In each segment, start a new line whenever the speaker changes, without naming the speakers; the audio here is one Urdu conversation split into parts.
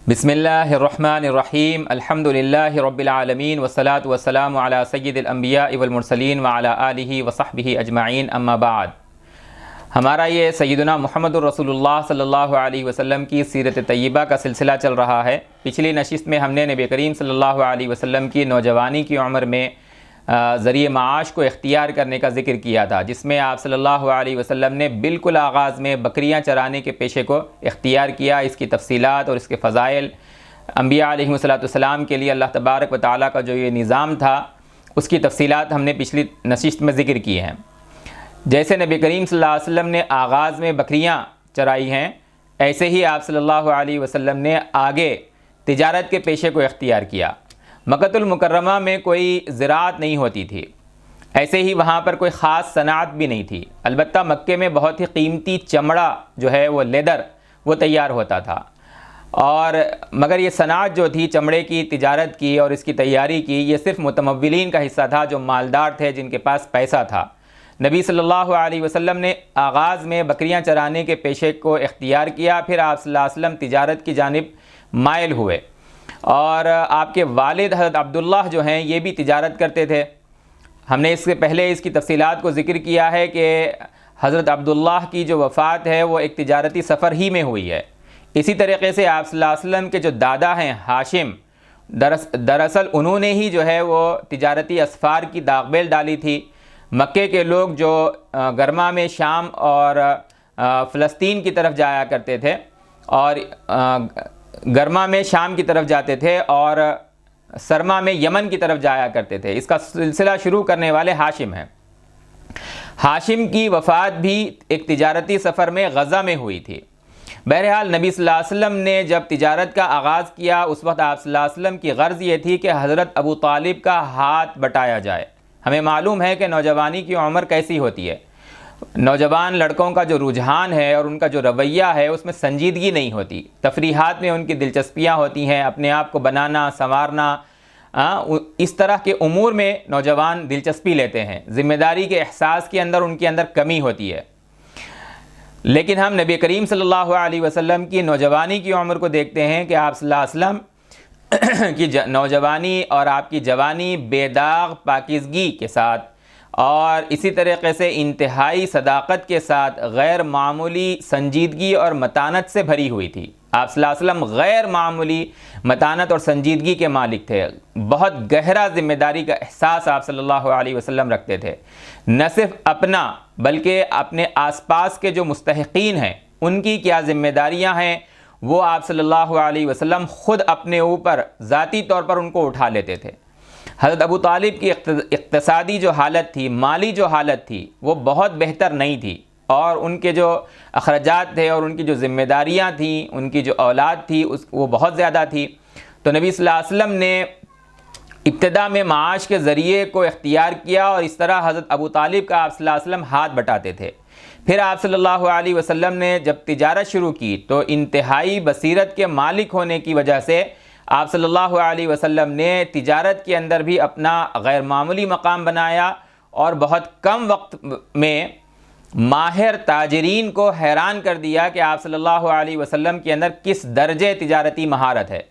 بسم اللہ الرحمن الرحیم الحمد للہ رب العالمین والصلاة والسلام علی سید الانبیاء والمرسلین وعلی آلہ وصحبہ اجمعین اما بعد۔ ہمارا یہ سیدنا محمد الرسول اللہ صلی اللہ علیہ وسلم کی سیرت طیبہ کا سلسلہ چل رہا ہے۔ پچھلی نشست میں ہم نے نبی کریم صلی اللہ علیہ وسلم کی نوجوانی کی عمر میں ذریعہ معاش کو اختیار کرنے کا ذکر کیا تھا، جس میں آپ صلی اللہ علیہ وسلم نے بالکل آغاز میں بکریاں چرانے کے پیشے کو اختیار کیا۔ اس کی تفصیلات اور اس کے فضائل، انبیاء علیہ السلام کے لیے اللہ تبارک و تعالیٰ کا جو یہ نظام تھا، اس کی تفصیلات ہم نے پچھلی نشست میں ذکر کی ہیں۔ جیسے نبی کریم صلی اللہ علیہ وسلم نے آغاز میں بکریاں چرائی ہیں، ایسے ہی آپ صلی اللہ علیہ وسلم نے آگے تجارت کے پیشے کو اختیار کیا۔ مکۃ المکرمہ میں کوئی زراعت نہیں ہوتی تھی، ایسے ہی وہاں پر کوئی خاص صنعت بھی نہیں تھی، البتہ مکے میں بہت ہی قیمتی چمڑا جو ہے وہ لیدر وہ تیار ہوتا تھا، اور مگر یہ صنعت جو تھی چمڑے کی تجارت کی اور اس کی تیاری کی، یہ صرف متمولین کا حصہ تھا جو مالدار تھے، جن کے پاس پیسہ تھا۔ نبی صلی اللہ علیہ وسلم نے آغاز میں بکریاں چرانے کے پیشے کو اختیار کیا، پھر آپ صلی اللہ علیہ وسلم تجارت کی جانب مائل ہوئے، اور آپ کے والد حضرت عبداللہ جو ہیں یہ بھی تجارت کرتے تھے۔ ہم نے اس سے پہلے اس کی تفصیلات کو ذکر کیا ہے کہ حضرت عبداللہ کی جو وفات ہے وہ ایک تجارتی سفر ہی میں ہوئی ہے۔ اسی طریقے سے آپ صلی اللہ علیہ وسلم کے جو دادا ہیں ہاشم، دراصل انہوں نے ہی جو ہے وہ تجارتی اسفار کی داغ بیل ڈالی تھی۔ مکے کے لوگ جو گرما میں شام اور فلسطین کی طرف جایا کرتے تھے، اور گرما میں شام کی طرف جاتے تھے اور سرما میں یمن کی طرف جایا کرتے تھے، اس کا سلسلہ شروع کرنے والے ہاشم ہیں۔ ہاشم کی وفات بھی ایک تجارتی سفر میں غزہ میں ہوئی تھی۔ بہرحال نبی صلی اللہ علیہ وسلم نے جب تجارت کا آغاز کیا، اس وقت آپ صلی اللہ علیہ وسلم کی غرض یہ تھی کہ حضرت ابو طالب کا ہاتھ بٹایا جائے۔ ہمیں معلوم ہے کہ نوجوانی کی عمر کیسی ہوتی ہے، نوجوان لڑکوں کا جو رجحان ہے اور ان کا جو رویہ ہے اس میں سنجیدگی نہیں ہوتی، تفریحات میں ان کی دلچسپیاں ہوتی ہیں، اپنے آپ کو بنانا سنوارنا، اس طرح کے امور میں نوجوان دلچسپی لیتے ہیں، ذمہ داری کے احساس کے اندر ان کے اندر کمی ہوتی ہے۔ لیکن ہم نبی کریم صلی اللہ علیہ وسلم کی نوجوانی کی عمر کو دیکھتے ہیں کہ آپ صلی اللہ علیہ وسلم کی نوجوانی اور آپ کی جوانی بے داغ پاکیزگی کے ساتھ اور اسی طریقے سے انتہائی صداقت کے ساتھ غیر معمولی سنجیدگی اور متانت سے بھری ہوئی تھی۔ آپ صلی اللہ علیہ وسلم غیر معمولی متانت اور سنجیدگی کے مالک تھے، بہت گہرا ذمہ داری کا احساس آپ صلی اللہ علیہ وسلم رکھتے تھے، نہ صرف اپنا بلکہ اپنے آس پاس کے جو مستحقین ہیں ان کی کیا ذمہ داریاں ہیں وہ آپ صلی اللہ علیہ وسلم خود اپنے اوپر ذاتی طور پر ان کو اٹھا لیتے تھے۔ حضرت ابو طالب کی اقتصادی جو حالت تھی، مالی جو حالت تھی، وہ بہت بہتر نہیں تھی، اور ان کے جو اخراجات تھے اور ان کی جو ذمہ داریاں تھیں، ان کی جو اولاد تھی وہ بہت زیادہ تھی۔ تو نبی صلی اللہ علیہ وسلم نے ابتدا میں معاش کے ذریعے کو اختیار کیا، اور اس طرح حضرت ابو طالب کا آپ صلی اللہ علیہ وسلم ہاتھ بٹاتے تھے۔ پھر آپ صلی اللہ علیہ وسلم نے جب تجارت شروع کی تو انتہائی بصیرت کے مالک ہونے کی وجہ سے آپ صلی اللہ علیہ وسلم نے تجارت کے اندر بھی اپنا غیر معمولی مقام بنایا، اور بہت کم وقت میں ماہر تاجرین کو حیران کر دیا کہ آپ صلی اللہ علیہ وسلم کے اندر کس درجے تجارتی مہارت ہے۔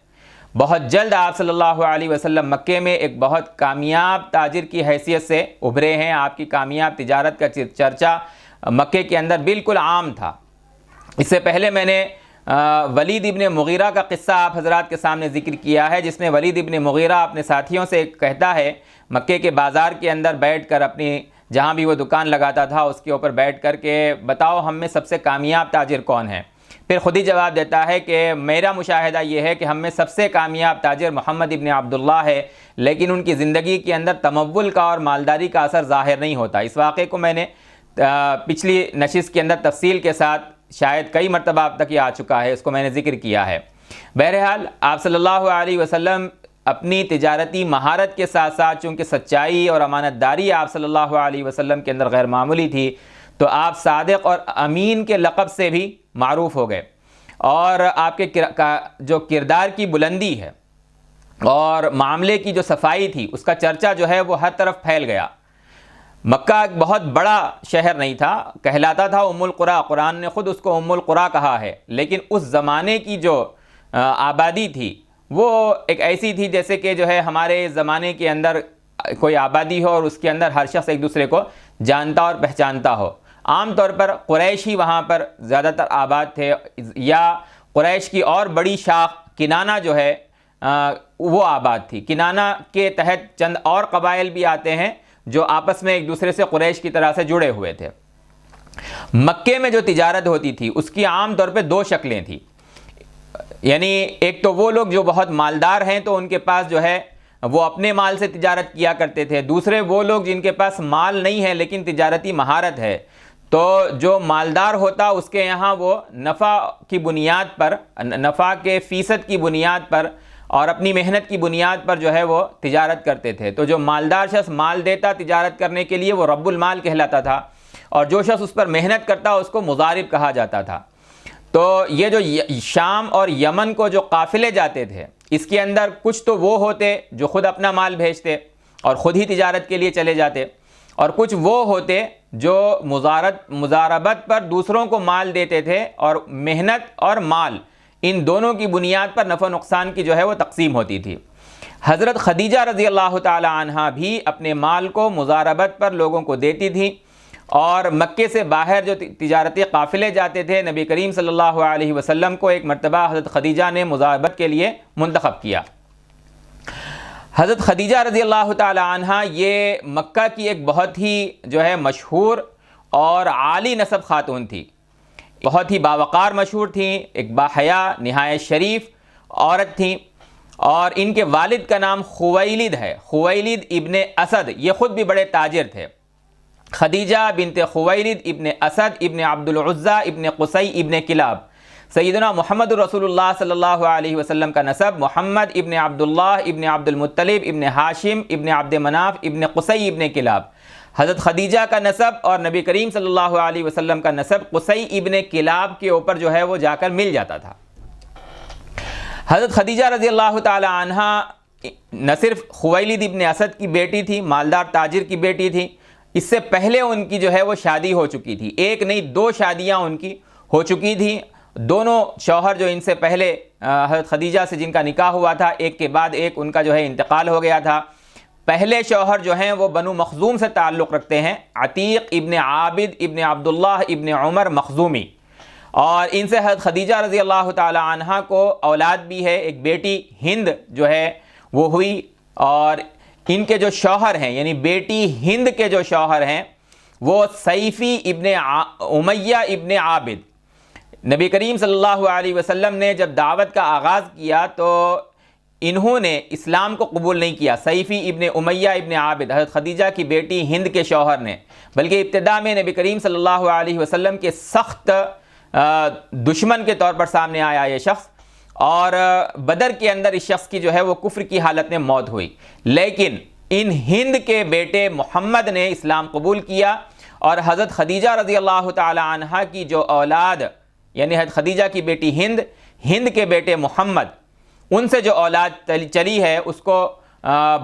بہت جلد آپ صلی اللہ علیہ وسلم مکے میں ایک بہت کامیاب تاجر کی حیثیت سے ابھرے ہیں۔ آپ کی کامیاب تجارت کا چرچا مکے کے اندر بالکل عام تھا۔ اس سے پہلے میں نے ولید ابن مغیرہ کا قصہ آپ حضرات کے سامنے ذکر کیا ہے، جس میں ولید ابن مغیرہ اپنے ساتھیوں سے کہتا ہے، مکے کے بازار کے اندر بیٹھ کر اپنی جہاں بھی وہ دکان لگاتا تھا اس کے اوپر بیٹھ کر کے بتاؤ ہم میں سب سے کامیاب تاجر کون ہے؟ پھر خود ہی جواب دیتا ہے کہ میرا مشاہدہ یہ ہے کہ ہم میں سب سے کامیاب تاجر محمد ابن عبداللہ ہے، لیکن ان کی زندگی کے اندر تمول کا اور مالداری کا اثر ظاہر نہیں ہوتا۔ اس واقعے کو میں نے پچھلی نشست کے اندر تفصیل کے ساتھ شاید کئی مرتبہ اب تک یہ آ چکا ہے، اس کو میں نے ذکر کیا ہے۔ بہرحال آپ صلی اللہ علیہ وسلم اپنی تجارتی مہارت کے ساتھ ساتھ چونکہ سچائی اور امانت داری آپ صلی اللہ علیہ وسلم کے اندر غیر معمولی تھی، تو آپ صادق اور امین کے لقب سے بھی معروف ہو گئے، اور آپ کے جو کردار کی بلندی ہے اور معاملے کی جو صفائی تھی اس کا چرچا جو ہے وہ ہر طرف پھیل گیا۔ مکہ ایک بہت بڑا شہر نہیں تھا، کہلاتا تھا ام القریٰ، قرآن نے خود اس کو ام القریٰ کہا ہے، لیکن اس زمانے کی جو آبادی تھی وہ ایک ایسی تھی جیسے کہ جو ہے ہمارے زمانے کے اندر کوئی آبادی ہو اور اس کے اندر ہر شخص ایک دوسرے کو جانتا اور پہچانتا ہو. عام طور پر قریش ہی وہاں پر زیادہ تر آباد تھے، یا قریش کی اور بڑی شاخ کنانہ جو ہے وہ آباد تھی. کنانہ کے تحت چند اور قبائل بھی آتے ہیں جو آپس میں ایک دوسرے سے قریش کی طرح سے جڑے ہوئے تھے. مکے میں جو تجارت ہوتی تھی اس کی عام طور پہ دو شکلیں تھیں. یعنی ایک تو وہ لوگ جو بہت مالدار ہیں تو ان کے پاس جو ہے وہ اپنے مال سے تجارت کیا کرتے تھے. دوسرے وہ لوگ جن کے پاس مال نہیں ہے لیکن تجارتی مہارت ہے، تو جو مالدار ہوتا اس کے یہاں وہ نفع کی بنیاد پر، نفع کے فیصد کی بنیاد پر اور اپنی محنت کی بنیاد پر جو ہے وہ تجارت کرتے تھے. تو جو مالدار شخص مال دیتا تجارت کرنے کے لیے وہ رب المال کہلاتا تھا، اور جو شخص اس پر محنت کرتا اس کو مضارب کہا جاتا تھا. تو یہ جو شام اور یمن کو جو قافلے جاتے تھے اس کے اندر کچھ تو وہ ہوتے جو خود اپنا مال بھیجتے اور خود ہی تجارت کے لیے چلے جاتے، اور کچھ وہ ہوتے جو مضاربت پر دوسروں کو مال دیتے تھے اور محنت اور مال ان دونوں کی بنیاد پر نفع و نقصان کی جو ہے وہ تقسیم ہوتی تھی. حضرت خدیجہ رضی اللہ تعالی عنہا بھی اپنے مال کو مضاربت پر لوگوں کو دیتی تھی، اور مکے سے باہر جو تجارتی قافلے جاتے تھے نبی کریم صلی اللہ علیہ وسلم کو ایک مرتبہ حضرت خدیجہ نے مضاربت کے لیے منتخب کیا. حضرت خدیجہ رضی اللہ تعالی عنہا یہ مکہ کی ایک بہت ہی جو ہے مشہور اور عالی نسب خاتون تھی، بہت ہی باوقار مشہور تھیں، ایک باحیا نہایت شریف عورت تھیں، اور ان کے والد کا نام خویلد ہے، خویلد ابن اسد. یہ خود بھی بڑے تاجر تھے. خدیجہ بنت خویلد ابن اسد ابن عبد العزہ ابن قصی ابن کلاب. سیدنا محمد رسول اللہ صلی اللہ علیہ وسلم کا نسب محمد ابن عبداللہ ابن عبد المطلب ابن ہاشم ابن عبد مناف ابن قصی ابن کلاب. حضرت خدیجہ کا نسب اور نبی کریم صلی اللہ علیہ وسلم کا نسب قصی ابن کلاب کے اوپر جو ہے وہ جا کر مل جاتا تھا. حضرت خدیجہ رضی اللہ تعالی عنہا نہ صرف خویلد ابن اسد کی بیٹی تھی، مالدار تاجر کی بیٹی تھی، اس سے پہلے ان کی جو ہے وہ شادی ہو چکی تھی. ایک نہیں دو شادیاں ان کی ہو چکی تھیں. دونوں شوہر جو ان سے پہلے حضرت خدیجہ سے جن کا نکاح ہوا تھا ایک کے بعد ایک ان کا جو ہے انتقال ہو گیا تھا. پہلے شوہر جو ہیں وہ بنو مخزوم سے تعلق رکھتے ہیں، عتیق ابن عابد ابن عبداللہ ابن عمر مخزومی، اور ان سے حضرت خدیجہ رضی اللہ تعالی عنہا کو اولاد بھی ہے، ایک بیٹی ہند جو ہے وہ ہوئی. اور ان کے جو شوہر ہیں یعنی بیٹی ہند کے جو شوہر ہیں وہ سیفی ابن امیہ ابن عابد. نبی کریم صلی اللہ علیہ وسلم نے جب دعوت کا آغاز کیا تو انہوں نے اسلام کو قبول نہیں کیا، سیفی ابن امیہ ابن عابد، حضرت خدیجہ کی بیٹی ہند کے شوہر نے، بلکہ ابتدا میں نبی کریم صلی اللہ علیہ وسلم کے سخت دشمن کے طور پر سامنے آیا یہ شخص، اور بدر کے اندر اس شخص کی جو ہے وہ کفر کی حالت میں موت ہوئی. لیکن ان ہند کے بیٹے محمد نے اسلام قبول کیا، اور حضرت خدیجہ رضی اللہ تعالی عنہا کی جو اولاد یعنی حضرت خدیجہ کی بیٹی ہند، ہند کے بیٹے محمد، ان سے جو اولاد چلی ہے اس کو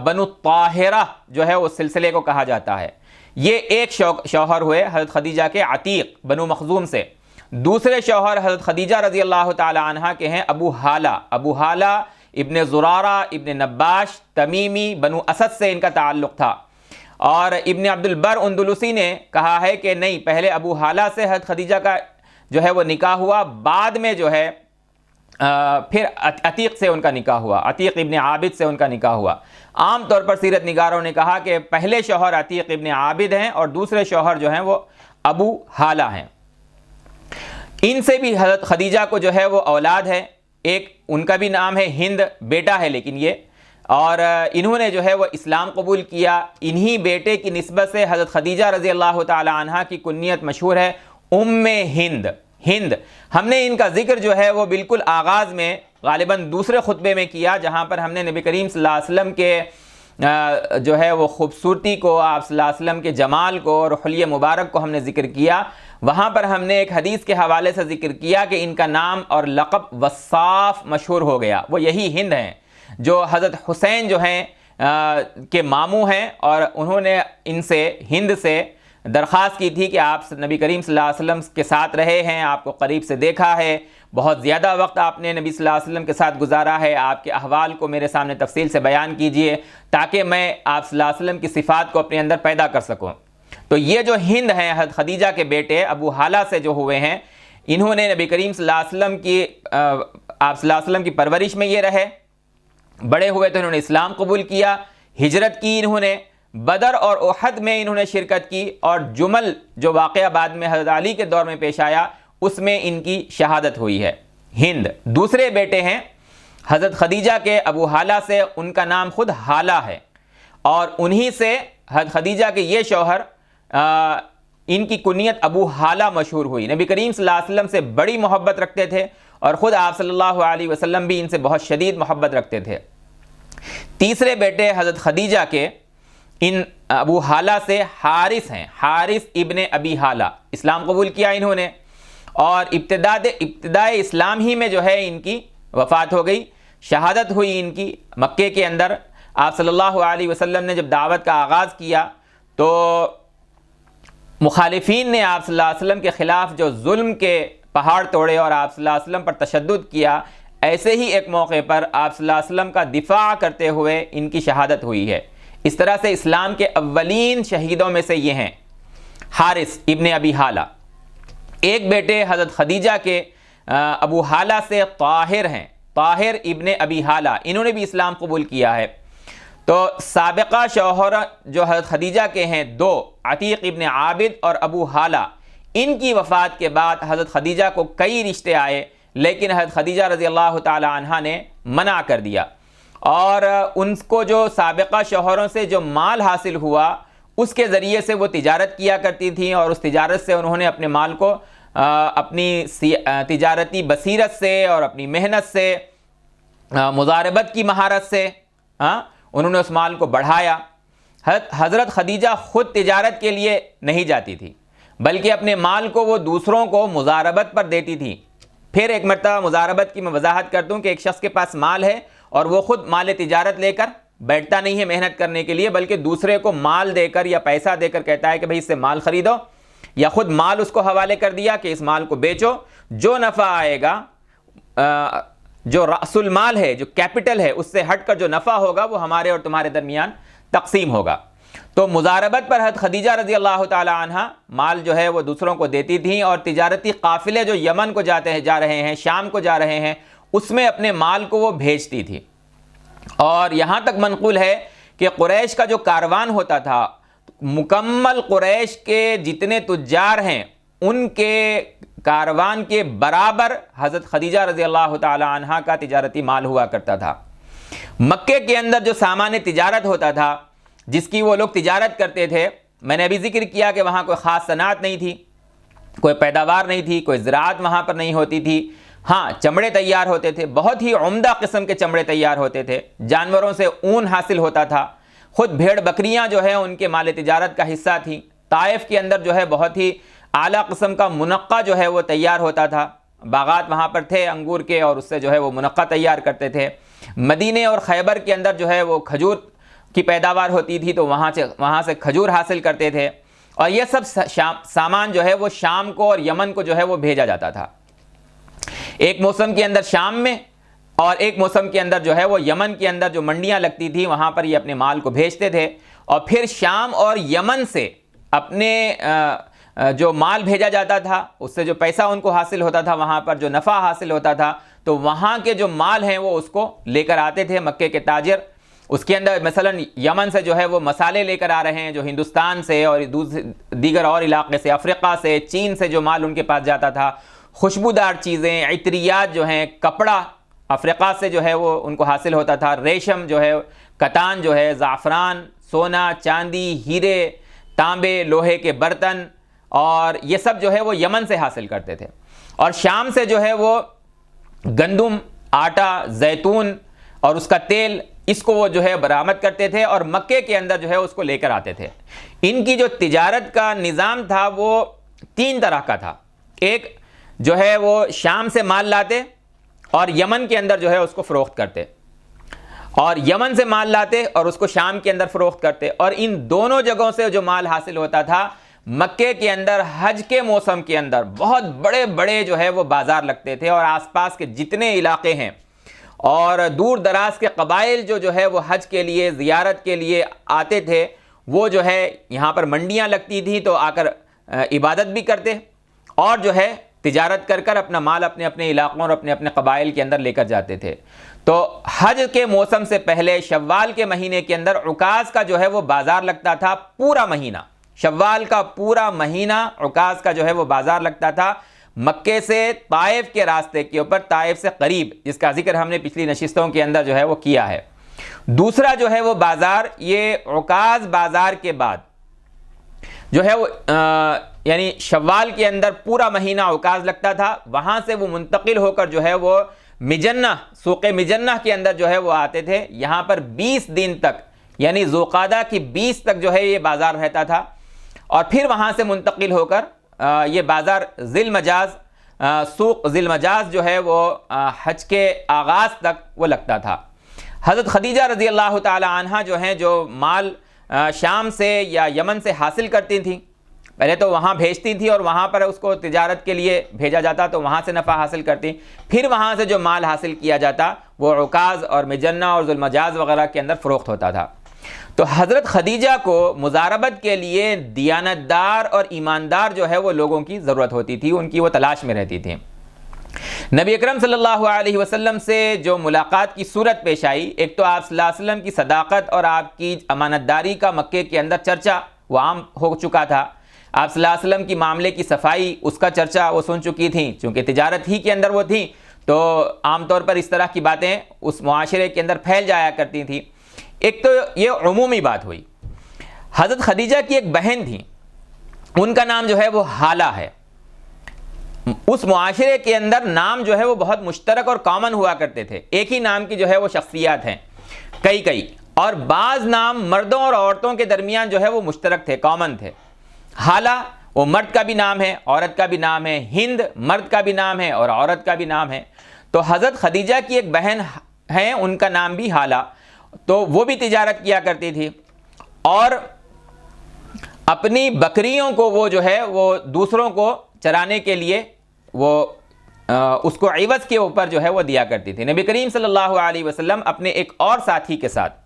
بنو طاہرہ جو ہے اس سلسلے کو کہا جاتا ہے. یہ ایک شوہر ہوئے حضرت خدیجہ کے عتیق بنو مخزوم سے. دوسرے شوہر حضرت خدیجہ رضی اللہ تعالی عنہا کے ہیں ابو حالہ. ابو حالہ ابن زرارہ ابن نباش تمیمی بنو اسد سے ان کا تعلق تھا. اور ابن عبد البر اندلسی نے کہا ہے کہ نہیں، پہلے ابو حالہ سے حضرت خدیجہ کا جو ہے وہ نکاح ہوا، بعد میں جو ہے پھر عتیق سے ان کا نکاح ہوا، عتیق ابن عابد سے ان کا نکاح ہوا. عام طور پر سیرت نگاروں نے کہا کہ پہلے شوہر عتیق ابن عابد ہیں اور دوسرے شوہر جو ہیں وہ ابو حالہ ہیں. ان سے بھی حضرت خدیجہ کو جو ہے وہ اولاد ہے، ایک ان کا بھی نام ہے ہند، بیٹا ہے لیکن یہ، اور انہوں نے جو ہے وہ اسلام قبول کیا. انہی بیٹے کی نسبت سے حضرت خدیجہ رضی اللہ تعالی عنہا کی کنیت مشہور ہے ام ہند. ہند ہم نے ان کا ذکر جو ہے وہ بالکل آغاز میں غالباً دوسرے خطبے میں کیا، جہاں پر ہم نے نبی کریم صلی اللہ علیہ وسلم کے جو ہے وہ خوبصورتی کو، آپ صلی اللہ علیہ وسلم کے جمال کو اور حلیہ مبارک کو ہم نے ذکر کیا. وہاں پر ہم نے ایک حدیث کے حوالے سے ذکر کیا کہ ان کا نام اور لقب وصاف مشہور ہو گیا. وہ یہی ہند ہیں جو حضرت حسین جو ہیں کے ماموں ہیں، اور انہوں نے ان سے ہند سے درخواست کی تھی کہ آپ نبی کریم صلی اللہ علیہ وسلم کے ساتھ رہے ہیں، آپ کو قریب سے دیکھا ہے، بہت زیادہ وقت آپ نے نبی صلی اللہ علیہ وسلم کے ساتھ گزارا ہے، آپ کے احوال کو میرے سامنے تفصیل سے بیان کیجئے تاکہ میں آپ صلی اللہ علیہ وسلم کی صفات کو اپنے اندر پیدا کر سکوں۔ تو یہ جو ہند ہیں حضرت خدیجہ کے بیٹے ابو حالہ سے جو ہوئے ہیں، انہوں نے نبی کریم صلی اللہ علیہ وسلم کی آپ صلی اللہ علیہ وسلم کی پرورش میں یہ رہے، بڑے ہوئے تو انہوں نے اسلام قبول کیا، ہجرت کی انہوں نے، بدر اور احد میں انہوں نے شرکت کی، اور جمل جو واقعہ بعد میں حضرت علی کے دور میں پیش آیا اس میں ان کی شہادت ہوئی ہے۔ ہند دوسرے بیٹے ہیں حضرت خدیجہ کے ابو حالہ سے، ان کا نام خود حالہ ہے، اور انہی سے حضرت خدیجہ کے یہ شوہر ان کی کنیت ابو حالہ مشہور ہوئی۔ نبی کریم صلی اللہ علیہ وسلم سے بڑی محبت رکھتے تھے، اور خود آپ صلی اللہ علیہ وسلم بھی ان سے بہت شدید محبت رکھتے تھے۔ تیسرے بیٹے حضرت خدیجہ کے ان ابو حالہ سے حارث ہیں، حارث ابن ابی حالہ، اسلام قبول کیا انہوں نے، اور ابتدائے اسلام ہی میں جو ہے ان کی وفات ہو گئی، شہادت ہوئی ان کی مکے کے اندر۔ آپ صلی اللہ علیہ وسلم نے جب دعوت کا آغاز کیا تو مخالفین نے آپ صلی اللہ علیہ وسلم کے خلاف جو ظلم کے پہاڑ توڑے اور آپ صلی اللہ علیہ وسلم پر تشدد کیا، ایسے ہی ایک موقع پر آپ صلی اللہ علیہ وسلم کا دفاع کرتے ہوئے ان کی شہادت ہوئی ہے۔ اس طرح سے اسلام کے اولین شہیدوں میں سے یہ ہیں حارث ابن ابی حالہ۔ ایک بیٹے حضرت خدیجہ کے ابو حالہ سے طاہر ہیں، طاہر ابن ابی حالہ، انہوں نے بھی اسلام قبول کیا ہے۔ تو سابقہ شوہر جو حضرت خدیجہ کے ہیں دو، عتیق ابن عابد اور ابو حالہ، ان کی وفات کے بعد حضرت خدیجہ کو کئی رشتے آئے، لیکن حضرت خدیجہ رضی اللہ تعالی عنہا نے منع کر دیا، اور ان کو جو سابقہ شوہروں سے جو مال حاصل ہوا اس کے ذریعے سے وہ تجارت کیا کرتی تھیں، اور اس تجارت سے انہوں نے اپنے مال کو اپنی تجارتی بصیرت سے اور اپنی محنت سے، مضاربت کی مہارت سے انہوں نے اس مال کو بڑھایا۔ حضرت خدیجہ خود تجارت کے لیے نہیں جاتی تھی، بلکہ اپنے مال کو وہ دوسروں کو مضاربت پر دیتی تھی۔ پھر ایک مرتبہ مضاربت کی میں وضاحت کر دوں کہ ایک شخص کے پاس مال ہے اور وہ خود مال تجارت لے کر بیٹھتا نہیں ہے محنت کرنے کے لیے، بلکہ دوسرے کو مال دے کر یا پیسہ دے کر کہتا ہے کہ بھئی اس سے مال خریدو، یا خود مال اس کو حوالے کر دیا کہ اس مال کو بیچو، جو نفع آئے گا، جو رأس المال ہے، جو کیپٹل ہے، اس سے ہٹ کر جو نفع ہوگا وہ ہمارے اور تمہارے درمیان تقسیم ہوگا۔ تو مضاربت پر حضرت خدیجہ رضی اللہ تعالی عنہ مال جو ہے وہ دوسروں کو دیتی تھیں، اور تجارتی قافلے جو یمن کو جا رہے ہیں، شام کو جا رہے ہیں، اس میں اپنے مال کو وہ بھیجتی تھی۔ اور یہاں تک منقول ہے کہ قریش کا جو کاروان ہوتا تھا، مکمل قریش کے جتنے تجار ہیں ان کے کاروان کے برابر حضرت خدیجہ رضی اللہ تعالی عنہ کا تجارتی مال ہوا کرتا تھا۔ مکے کے اندر جو سامان تجارت ہوتا تھا، جس کی وہ لوگ تجارت کرتے تھے، میں نے ابھی ذکر کیا کہ وہاں کوئی خاص صنعت نہیں تھی، کوئی پیداوار نہیں تھی، کوئی زراعت وہاں پر نہیں ہوتی تھی۔ ہاں، چمڑے تیار ہوتے تھے، بہت ہی عمدہ قسم کے چمڑے تیار ہوتے تھے، جانوروں سے اون حاصل ہوتا تھا، خود بھیڑ بکریاں جو ہیں ان کے مال تجارت کا حصہ تھیں۔ طائف کے اندر جو ہے بہت ہی اعلیٰ قسم کا منقع جو ہے وہ تیار ہوتا تھا، باغات وہاں پر تھے انگور کے، اور اس سے جو ہے وہ منقع تیار کرتے تھے۔ مدینے اور خیبر کے اندر جو ہے وہ کھجور کی پیداوار ہوتی تھی، تو وہاں سے کھجور حاصل کرتے تھے، اور یہ سب سامان جو ہے وہ شام کو اور یمن کو جو ہے وہ بھیجا جاتا تھا۔ ایک موسم کے اندر شام میں، اور ایک موسم کے اندر جو ہے وہ یمن کے اندر جو منڈیاں لگتی تھی وہاں پر یہ اپنے مال کو بھیجتے تھے، اور پھر شام اور یمن سے اپنے جو مال بھیجا جاتا تھا، اس سے جو پیسہ ان کو حاصل ہوتا تھا، وہاں پر جو نفع حاصل ہوتا تھا، تو وہاں کے جو مال ہیں وہ اس کو لے کر آتے تھے مکے کے تاجر۔ اس کے اندر مثلا یمن سے جو ہے وہ مسالے لے کر آ رہے ہیں جو ہندوستان سے اور دیگر اور علاقے سے، افریقہ سے، چین سے جو مال ان کے پاس جاتا تھا، خوشبودار چیزیں، عطریات جو ہیں، کپڑا افریقہ سے جو ہے وہ ان کو حاصل ہوتا تھا، ریشم جو ہے، کتان جو ہے، زعفران، سونا، چاندی، ہیرے، تانبے، لوہے کے برتن، اور یہ سب جو ہے وہ یمن سے حاصل کرتے تھے۔ اور شام سے جو ہے وہ گندم، آٹا، زیتون اور اس کا تیل، اس کو وہ جو ہے برآمد کرتے تھے، اور مکے کے اندر جو ہے اس کو لے کر آتے تھے۔ ان کی جو تجارت کا نظام تھا وہ 3 طرح کا تھا۔ ایک جو ہے وہ شام سے مال لاتے اور یمن کے اندر جو ہے اس کو فروخت کرتے، اور یمن سے مال لاتے اور اس کو شام کے اندر فروخت کرتے، اور ان دونوں جگہوں سے جو مال حاصل ہوتا تھا مکے کے اندر حج کے موسم کے اندر بہت بڑے بڑے جو ہے وہ بازار لگتے تھے، اور آس پاس کے جتنے علاقے ہیں اور دور دراز کے قبائل جو ہے وہ حج کے لیے زیارت کے لیے آتے تھے، وہ جو ہے یہاں پر منڈیاں لگتی تھیں تو آ کر عبادت بھی کرتے اور جو ہے تجارت کر کر اپنا مال اپنے اپنے علاقوں اور اپنے اپنے قبائل کے اندر لے کر جاتے تھے۔ تو حج کے موسم سے پہلے شوال کے مہینے کے اندر عکاظ کا جو ہے وہ بازار لگتا تھا، پورا مہینہ، شوال کا پورا مہینہ عکاظ کا جو ہے وہ بازار لگتا تھا، مکے سے طائف کے راستے کے اوپر، طائف سے قریب، جس کا ذکر ہم نے پچھلی نشستوں کے اندر جو ہے وہ کیا ہے۔ دوسرا جو ہے وہ بازار، یہ عکاظ بازار کے بعد جو ہے وہ یعنی شوال کے اندر پورا مہینہ عکاظ لگتا تھا، وہاں سے وہ منتقل ہو کر جو ہے وہ مجنہ، سوق مجنہ کے اندر جو ہے وہ آتے تھے، یہاں پر 20 دن تک یعنی ذوالقعدہ کی 20 تک جو ہے یہ بازار رہتا تھا، اور پھر وہاں سے منتقل ہو کر یہ بازار ذی المجاز، سوق ذی المجاز جو ہے وہ حج کے آغاز تک وہ لگتا تھا۔ حضرت خدیجہ رضی اللہ تعالی عنہ جو ہیں، جو مال شام سے یا یمن سے حاصل کرتی تھیں، پہلے تو وہاں بھیجتی تھی اور وہاں پر اس کو تجارت کے لیے بھیجا جاتا تو وہاں سے نفع حاصل کرتی، پھر وہاں سے جو مال حاصل کیا جاتا وہ عکاظ اور مجنہ اور ذی المجاز وغیرہ کے اندر فروخت ہوتا تھا۔ تو حضرت خدیجہ کو مزاربت کے لیے دیانتدار اور ایماندار جو ہے وہ لوگوں کی ضرورت ہوتی تھی، ان کی وہ تلاش میں رہتی تھی۔ نبی اکرم صلی اللہ علیہ وسلم سے جو ملاقات کی صورت پیش آئی، ایک تو آپ صلی اللہ علیہ وسلم کی صداقت اور آپ کی امانت داری کا مکے کے اندر چرچا وہ عام ہو چکا تھا، آپ صلی اللہ علیہ وسلم کی معاملے کی صفائی، اس کا چرچا وہ سن چکی تھیں، چونکہ تجارت ہی کے اندر وہ تھیں تو عام طور پر اس طرح کی باتیں اس معاشرے کے اندر پھیل جایا کرتی تھیں۔ ایک تو یہ عمومی بات ہوئی۔ حضرت خدیجہ کی ایک بہن تھی، ان کا نام جو ہے وہ حالہ ہے۔ اس معاشرے کے اندر نام جو ہے وہ بہت مشترک اور کامن ہوا کرتے تھے، ایک ہی نام کی جو ہے وہ شخصیات ہیں کئی، اور بعض نام مردوں اور عورتوں کے درمیان جو ہے وہ مشترک تھے، کامن تھے۔ حالہ وہ مرد کا بھی نام ہے، عورت کا بھی نام ہے، ہند مرد کا بھی نام ہے اور عورت کا بھی نام ہے۔ تو حضرت خدیجہ کی ایک بہن ہیں، ان کا نام بھی حالہ، تو وہ بھی تجارت کیا کرتی تھی اور اپنی بکریوں کو وہ جو ہے وہ دوسروں کو چرانے کے لیے وہ اس کو عوض کے اوپر جو ہے وہ دیا کرتی تھی۔ نبی کریم صلی اللہ علیہ وسلم اپنے ایک اور ساتھی کے ساتھ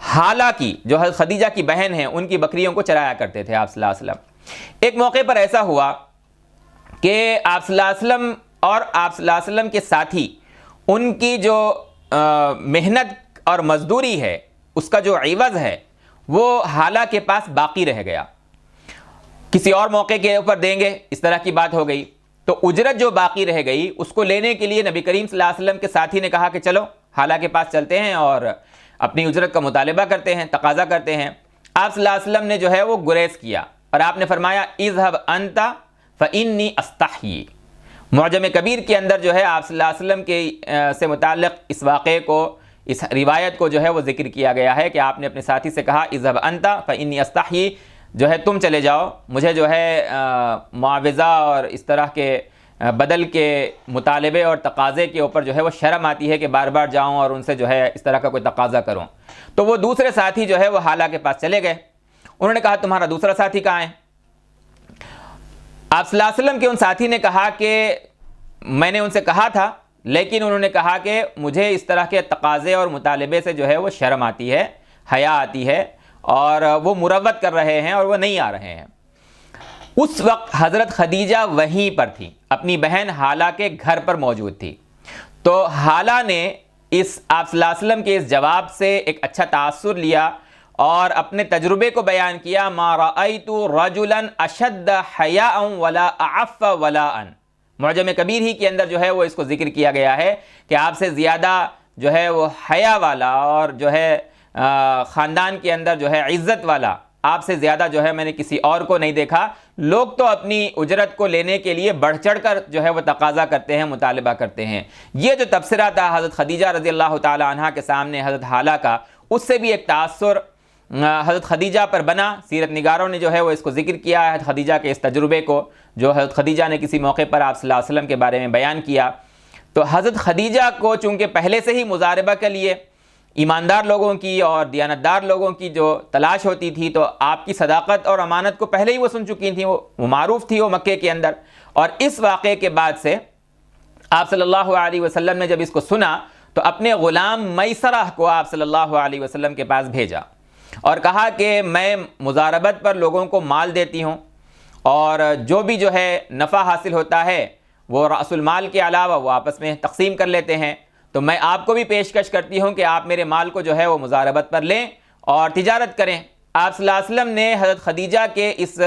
حالہ کی، جو حضرت خدیجہ کی بہن ہیں، ان کی بکریوں کو چرایا کرتے تھے آپ صلی اللہ علیہ وسلم۔ ایک موقع پر ایسا ہوا کہ آپ صلی اللہ علیہ وسلم اور آپ صلی اللہ علیہ وسلم کے ساتھی، ان کی جو محنت اور مزدوری ہے، اس کا جو عوض ہے وہ حالہ کے پاس باقی رہ گیا، کسی اور موقع کے اوپر دیں گے، اس طرح کی بات ہو گئی۔ تو اجرت جو باقی رہ گئی اس کو لینے کے لیے نبی کریم صلی اللہ علیہ وسلم کے ساتھی نے کہا کہ چلو حالہ کے پاس چلتے ہیں اور اپنی اجرت کا مطالبہ کرتے ہیں، تقاضا کرتے ہیں۔ آپ صلی اللہ علیہ وسلم نے جو ہے وہ گریز کیا اور آپ نے فرمایا اذهب انت فانی استحیی۔ معجم کبیر کے اندر جو ہے آپ صلی اللہ علیہ وسلم کے سے متعلق اس واقعے کو، اس روایت کو جو ہے وہ ذکر کیا گیا ہے کہ آپ نے اپنے ساتھی سے کہا اذهب انت فانی استحیی، جو ہے تم چلے جاؤ، مجھے جو ہے معاوضہ اور اس طرح کے بدل کے مطالبے اور تقاضے کے اوپر جو ہے وہ شرم آتی ہے کہ بار بار جاؤں اور ان سے جو ہے اس طرح کا کوئی تقاضا کروں۔ تو وہ دوسرے ساتھی جو ہے وہ حالہ کے پاس چلے گئے، انہوں نے کہا تمہارا دوسرا ساتھی کہاں ہے؟ آپ صلی اللہ علیہ وسلم کے ان ساتھی نے کہا کہ میں نے ان سے کہا تھا، لیکن انہوں نے کہا کہ مجھے اس طرح کے تقاضے اور مطالبے سے جو ہے وہ شرم آتی ہے، حیا آتی ہے، اور وہ مروت کر رہے ہیں اور وہ نہیں آ رہے ہیں۔ اس وقت حضرت خدیجہ وہیں پر تھی، اپنی بہن حالہ کے گھر پر موجود تھی۔ تو حالہ نے اس آپ صلی اللہ علیہ وسلم کے اس جواب سے ایک اچھا تاثر لیا اور اپنے تجربے کو بیان کیا، ما رأیت رجلا اشد حیاء ولا اعف ولاء۔ معجم کبیر ہی کے اندر جو ہے وہ اس کو ذکر کیا گیا ہے کہ آپ سے زیادہ جو ہے وہ حیا والا اور جو ہے خاندان کے اندر جو ہے عزت والا، آپ سے زیادہ جو ہے میں نے کسی اور کو نہیں دیکھا۔ لوگ تو اپنی اجرت کو لینے کے لیے بڑھ چڑھ کر جو ہے وہ تقاضا کرتے ہیں، مطالبہ کرتے ہیں۔ یہ جو تبصرہ تھا حضرت خدیجہ رضی اللہ تعالی عنہ کے سامنے حضرت حالہ کا، اس سے بھی ایک تاثر حضرت خدیجہ پر بنا۔ سیرت نگاروں نے جو ہے وہ اس کو ذکر کیا ہے، حضرت خدیجہ کے اس تجربے کو جو حضرت خدیجہ نے کسی موقع پر آپ صلی اللہ علیہ وسلم کے بارے میں بیان کیا۔ تو حضرت خدیجہ کو چونکہ پہلے سے ہی مزاربہ کے لیے ایماندار لوگوں کی اور دیانتدار لوگوں کی جو تلاش ہوتی تھی تو آپ کی صداقت اور امانت کو پہلے ہی وہ سن چکی تھیں، وہ معروف تھی وہ مکے کے اندر. اور اس واقعے کے بعد سے آپ صلی اللہ علیہ وسلم نے جب اس کو سنا تو اپنے غلام میسرہ کو آپ صلی اللہ علیہ وسلم کے پاس بھیجا اور کہا کہ میں مضاربت پر لوگوں کو مال دیتی ہوں اور جو بھی جو ہے نفع حاصل ہوتا ہے وہ رأس المال کے علاوہ وہ آپس میں تقسیم کر لیتے ہیں، تو میں آپ کو بھی پیشکش کرتی ہوں کہ آپ میرے مال کو جو ہے وہ مضاربت پر لیں اور تجارت کریں. آپ صلی اللہ علیہ وسلم نے حضرت خدیجہ کے اس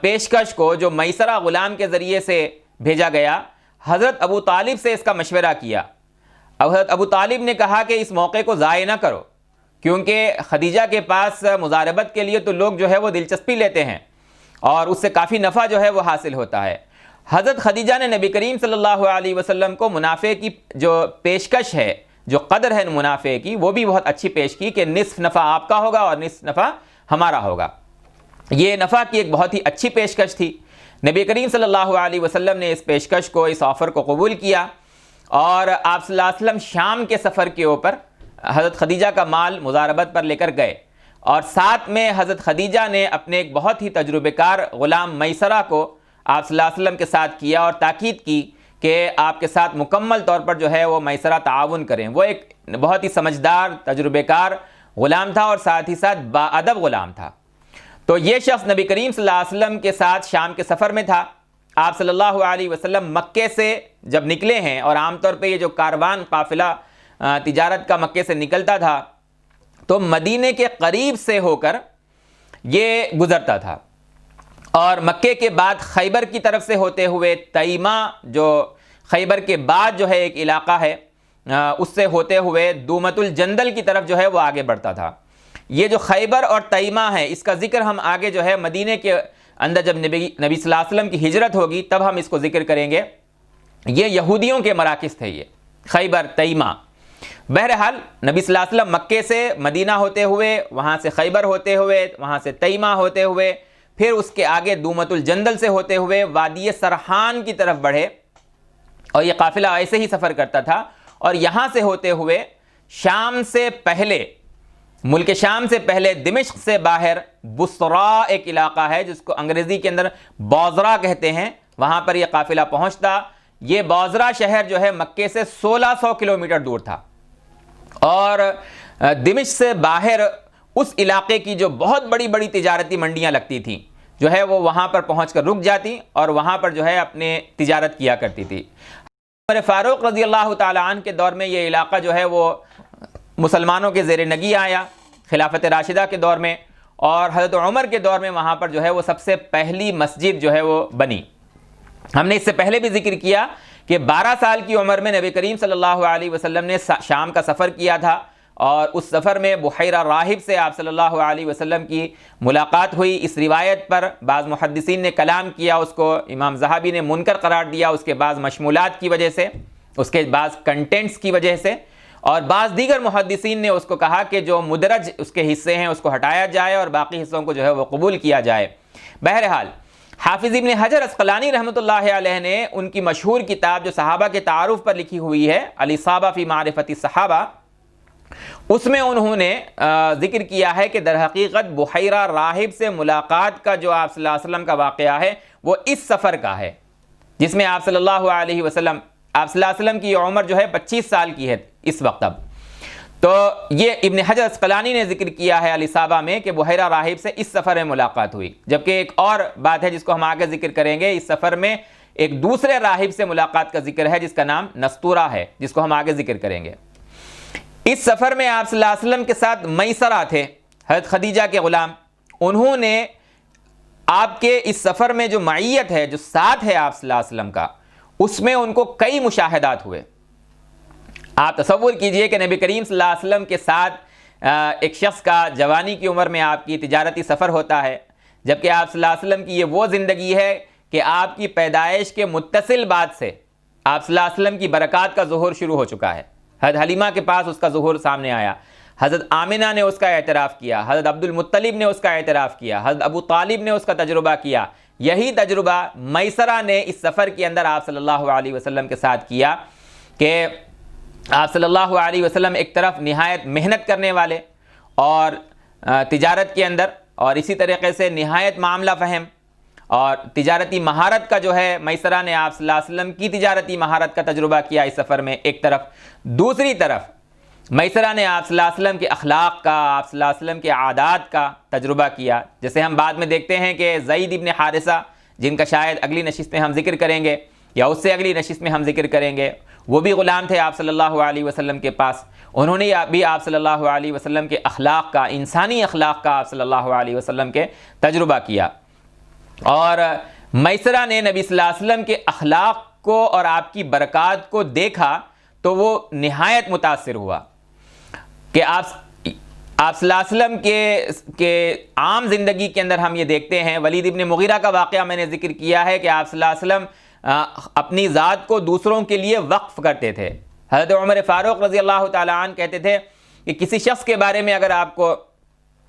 پیشکش کو جو میسرہ غلام کے ذریعے سے بھیجا گیا، حضرت ابو طالب سے اس کا مشورہ کیا. حضرت ابو طالب نے کہا کہ اس موقع کو ضائع نہ کرو، کیونکہ خدیجہ کے پاس مضاربت کے لیے تو لوگ جو ہے وہ دلچسپی لیتے ہیں اور اس سے کافی نفع جو ہے وہ حاصل ہوتا ہے. حضرت خدیجہ نے نبی کریم صلی اللہ علیہ وسلم کو منافع کی جو پیشکش ہے، جو قدر ہے منافع کی، وہ بھی بہت اچھی پیش کی کہ نصف نفع آپ کا ہوگا اور نصف نفع ہمارا ہوگا. یہ نفع کی ایک بہت ہی اچھی پیشکش تھی. نبی کریم صلی اللہ علیہ وسلم نے اس پیشکش کو، اس آفر کو قبول کیا اور آپ صلی اللہ علیہ وسلم شام کے سفر کے اوپر حضرت خدیجہ کا مال مضاربت پر لے کر گئے اور ساتھ میں حضرت خدیجہ نے اپنے ایک بہت ہی تجربہ کار غلام میسرہ کو آپ صلی اللہ علیہ وسلم کے ساتھ کیا اور تاکید کی کہ آپ کے ساتھ مکمل طور پر جو ہے وہ میسرہ تعاون کریں. وہ ایک بہت ہی سمجھدار تجربہ کار غلام تھا اور ساتھ ہی ساتھ باادب غلام تھا. تو یہ شخص نبی کریم صلی اللہ علیہ وسلم کے ساتھ شام کے سفر میں تھا. آپ صلی اللہ علیہ وسلم مکے سے جب نکلے ہیں، اور عام طور پہ یہ جو کاروان قافلہ تجارت کا مکے سے نکلتا تھا تو مدینے کے قریب سے ہو کر یہ گزرتا تھا اور مکے کے بعد خیبر کی طرف سے ہوتے ہوئے تیمہ، جو خیبر کے بعد جو ہے ایک علاقہ ہے، اس سے ہوتے ہوئے دومت الجندل کی طرف جو ہے وہ آگے بڑھتا تھا. یہ جو خیبر اور تیمہ ہے اس کا ذکر ہم آگے جو ہے مدینے کے اندر جب نبی صلی اللہ علیہ وسلم کی ہجرت ہوگی تب ہم اس کو ذکر کریں گے. یہ یہودیوں کے مراکز تھے، یہ خیبر تیمہ. بہرحال نبی صلی اللہ علیہ وسلم مکے سے مدینہ ہوتے ہوئے، وہاں سے خیبر ہوتے ہوئے، وہاں سے تیمہ ہوتے ہوئے، پھر اس کے آگے دومت الجندل سے ہوتے ہوئے وادی سرحان کی طرف بڑھے اور یہ قافلہ ایسے ہی سفر کرتا تھا. اور یہاں سے ہوتے ہوئے شام سے پہلے، ملک شام سے پہلے دمشق سے باہر بصرا ایک علاقہ ہے جس کو انگریزی کے اندر بوزرا کہتے ہیں، وہاں پر یہ قافلہ پہنچتا. یہ بوزرا شہر جو ہے مکے سے 1600 کلومیٹر دور تھا اور دمشق سے باہر اس علاقے کی جو بہت بڑی بڑی تجارتی منڈیاں لگتی تھیں جو ہے وہ وہاں پر پہنچ کر رک جاتی اور وہاں پر جو ہے اپنے تجارت کیا کرتی تھی. عمر فاروق رضی اللہ تعالیٰ عنہ کے دور میں یہ علاقہ جو ہے وہ مسلمانوں کے زیر نگی آیا خلافت راشدہ کے دور میں، اور حضرت عمر کے دور میں وہاں پر جو ہے وہ سب سے پہلی مسجد جو ہے وہ بنی. ہم نے اس سے پہلے بھی ذکر کیا کہ 12 سال کی عمر میں نبی کریم صلی اللہ علیہ وسلم نے شام کا سفر کیا تھا اور اس سفر میں بحیرہ راہب سے آپ صلی اللہ علیہ وسلم کی ملاقات ہوئی. اس روایت پر بعض محدثین نے کلام کیا، اس کو امام ذہبی نے منکر قرار دیا، اس کے بعض مشمولات کی وجہ سے، اس کے بعض کنٹینٹس کی وجہ سے، اور بعض دیگر محدثین نے اس کو کہا کہ جو مدرج اس کے حصے ہیں اس کو ہٹایا جائے اور باقی حصوں کو جو ہے وہ قبول کیا جائے. بہرحال حافظ ابن حجر عسقلانی رحمۃ اللہ علیہ نے ان کی مشہور کتاب جو صحابہ کے تعارف پر لکھی ہوئی ہے الاصابہ فی معرفت الصحابہ، اس میں انہوں نے ذکر کیا ہے کہ در حقیقت بحیرہ راہب سے ملاقات کا جو آپ صلی اللہ علیہ وسلم کا واقعہ ہے وہ اس سفر کا ہے جس میں آپ صلی اللہ علیہ وسلم کی عمر جو ہے 25 سال کی ہے اس وقت. اب تو یہ ابن حجر عسقلانی نے ذکر کیا ہے الاصابہ میں کہ بحیرہ راہب سے اس سفر میں ملاقات ہوئی. جبکہ ایک اور بات ہے جس کو ہم آگے ذکر کریں گے، اس سفر میں ایک دوسرے راہب سے ملاقات کا ذکر ہے جس کا نام نستورہ ہے، جس کو ہم آگے ذکر کریں گے. اس سفر میں آپ صلی اللہ علیہ وسلم کے ساتھ میسرہ تھے، حضرت خدیجہ کے غلام. انہوں نے آپ کے اس سفر میں جو معیت ہے، جو ساتھ ہے آپ صلی اللہ علیہ وسلم کا، اس میں ان کو کئی مشاہدات ہوئے. آپ تصور کیجئے کہ نبی کریم صلی اللہ علیہ وسلم کے ساتھ ایک شخص کا جوانی کی عمر میں آپ کی تجارتی سفر ہوتا ہے، جبکہ آپ صلی اللہ علیہ وسلم کی یہ وہ زندگی ہے کہ آپ کی پیدائش کے متصل بعد سے آپ صلی اللہ علیہ وسلم کی برکات کا ظہور شروع ہو چکا ہے. حضرت حلیمہ کے پاس اس کا ظہور سامنے آیا، حضرت آمنہ نے اس کا اعتراف کیا، حضرت عبد المطلب نے اس کا اعتراف کیا، حضرت ابو طالب نے اس کا تجربہ کیا. یہی تجربہ میسرہ نے اس سفر کے اندر آپ صلی اللہ علیہ وسلم کے ساتھ کیا کہ آپ صلی اللہ علیہ وسلم ایک طرف نہایت محنت کرنے والے اور تجارت کے اندر، اور اسی طریقے سے نہایت معاملہ فہم اور تجارتی مہارت کا جو ہے میسرہ نے آپ صلی اللہ علیہ وسلم کی تجارتی مہارت کا تجربہ کیا اس سفر میں ایک طرف، دوسری طرف میسرہ نے آپ صلی اللہ علیہ وسلم کے اخلاق کا، آپ صلی اللہ علیہ وسلم کے عادات کا تجربہ کیا. جیسے ہم بعد میں دیکھتے ہیں کہ زید ابن حارثہ، جن کا شاید اگلی نشست میں ہم ذکر کریں گے یا اس سے اگلی نشست میں ہم ذکر کریں گے، وہ بھی غلام تھے آپ صلی اللہ علیہ وسلم کے پاس. انہوں نے بھی آپ صلی اللہ علیہ وسلم کے اخلاق کا، انسانی اخلاق کا آپ صلی اللہ علیہ وسلم کے تجربہ کیا. اور میسرہ نے نبی صلی اللہ علیہ وسلم کے اخلاق کو اور آپ کی برکات کو دیکھا تو وہ نہایت متاثر ہوا کہ آپ صلی اللہ علیہ وسلم کے عام زندگی کے اندر ہم یہ دیکھتے ہیں. ولید ابن مغیرہ کا واقعہ میں نے ذکر کیا ہے کہ آپ صلی اللہ علیہ وسلم اپنی ذات کو دوسروں کے لیے وقف کرتے تھے. حضرت عمر فاروق رضی اللہ تعالیٰ عنہ کہتے تھے کہ کسی شخص کے بارے میں اگر آپ کو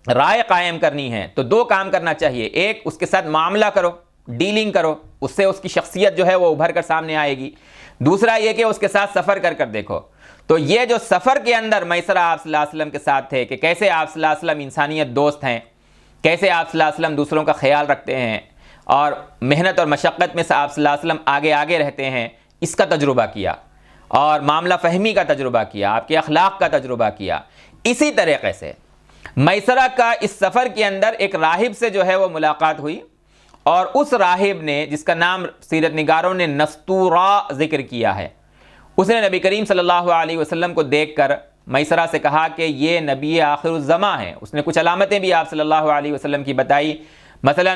رائے قائم کرنی ہے تو دو کام کرنا چاہیے. ایک، اس کے ساتھ معاملہ کرو، ڈیلنگ کرو، اس سے اس کی شخصیت جو ہے وہ ابھر کر سامنے آئے گی. دوسرا یہ کہ اس کے ساتھ سفر کر کر دیکھو. تو یہ جو سفر کے اندر میسرہ آپ صلی اللہ علیہ وسلم کے ساتھ تھے کہ کیسے آپ صلی اللہ علیہ وسلم انسانیت دوست ہیں، کیسے آپ صلی اللہ علیہ وسلم دوسروں کا خیال رکھتے ہیں اور محنت اور مشقت میں سے آپ صلی اللہ علیہ وسلم آگے رہتے ہیں، اس کا تجربہ کیا اور معاملہ فہمی کا تجربہ کیا، آپ کے اخلاق کا تجربہ کیا. اسی طریقے سے میسرہ کا اس سفر کے اندر ایک راہب سے جو ہے وہ ملاقات ہوئی، اور اس راہب نے، جس کا نام سیرت نگاروں نے نستورا ذکر کیا ہے، اس نے نبی کریم صلی اللہ علیہ وسلم کو دیکھ کر میسرہ سے کہا کہ یہ نبی آخر الزماں ہیں. اس نے کچھ علامتیں بھی آپ صلی اللہ علیہ وسلم کی بتائی. مثلا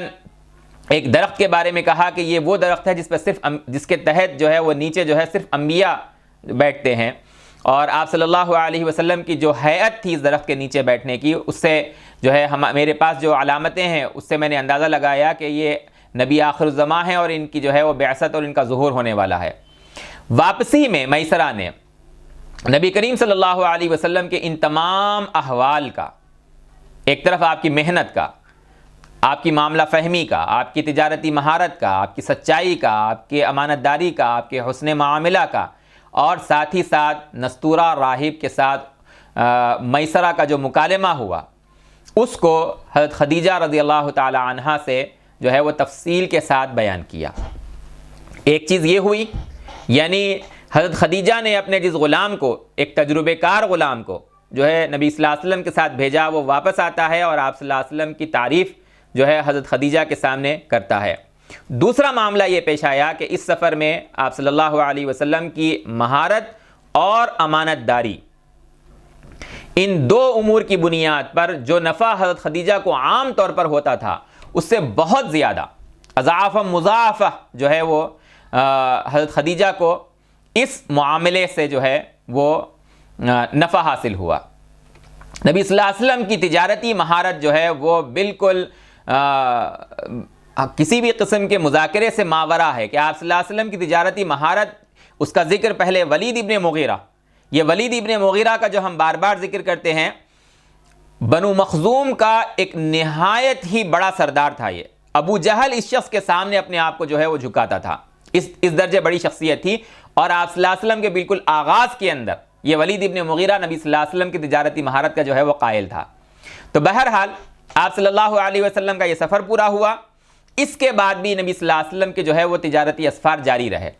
ایک درخت کے بارے میں کہا کہ یہ وہ درخت ہے جس کے تحت جو ہے وہ نیچے جو ہے صرف انبیاء بیٹھتے ہیں، اور آپ صلی اللہ علیہ وسلم کی جو ہیئت تھی اس درخت کے نیچے بیٹھنے کی، اس سے جو ہے میرے پاس جو علامتیں ہیں اس سے میں نے اندازہ لگایا کہ یہ نبی آخر الزماں ہیں اور ان کی جو ہے وہ بعثت اور ان کا ظہور ہونے والا ہے. واپسی میں میسرہ نے نبی کریم صلی اللہ علیہ وسلم کے ان تمام احوال کا، ایک طرف آپ کی محنت کا، آپ کی معاملہ فہمی کا، آپ کی تجارتی مہارت کا، آپ کی سچائی کا، آپ کے امانت داری کا، آپ کے حسن معاملہ کا، اور ساتھ ہی ساتھ نستورہ راہب کے ساتھ میسرہ کا جو مکالمہ ہوا، اس کو حضرت خدیجہ رضی اللہ تعالی عنہا سے جو ہے وہ تفصیل کے ساتھ بیان کیا. ایک چیز یہ ہوئی، یعنی حضرت خدیجہ نے اپنے جس غلام کو، ایک تجربے کار غلام کو جو ہے نبی صلی اللہ علیہ وسلم کے ساتھ بھیجا، وہ واپس آتا ہے اور آپ صلی اللہ علیہ وسلم کی تعریف جو ہے حضرت خدیجہ کے سامنے کرتا ہے. دوسرا معاملہ یہ پیش آیا کہ اس سفر میں آپ صلی اللہ علیہ وسلم کی مہارت اور امانت داری، ان دو امور کی بنیاد پر جو نفع حضرت خدیجہ کو عام طور پر ہوتا تھا اس سے بہت زیادہ اضعاف مضاعفہ جو ہے وہ حضرت خدیجہ کو اس معاملے سے جو ہے وہ نفع حاصل ہوا. نبی صلی اللہ علیہ وسلم کی تجارتی مہارت جو ہے وہ بالکل کسی بھی قسم کے مذاکرے سے ماورا ہے کہ آپ صلی اللہ علیہ وسلم کی تجارتی مہارت، اس کا ذکر پہلے ولید ابن مغیرہ، یہ ولید ابن مغیرہ کا جو ہم بار بار ذکر کرتے ہیں، بنو مخزوم کا ایک نہایت ہی بڑا سردار تھا. یہ ابو جہل اس شخص کے سامنے اپنے آپ کو جو ہے وہ جھکاتا تھا، اس درجے بڑی شخصیت تھی. اور آپ صلی اللہ علیہ وسلم کے بالکل آغاز کے اندر یہ ولید ابن مغیرہ نبی صلی اللہ علیہ وسلم کی تجارتی مہارت کا جو ہے وہ قائل تھا. تو بہرحال آپ صلی اللہ علیہ وسلم کا یہ سفر پورا ہوا. اس کے بعد بھی نبی صلی اللہ علیہ وسلم کے جو ہے وہ تجارتی اسفار جاری رہے.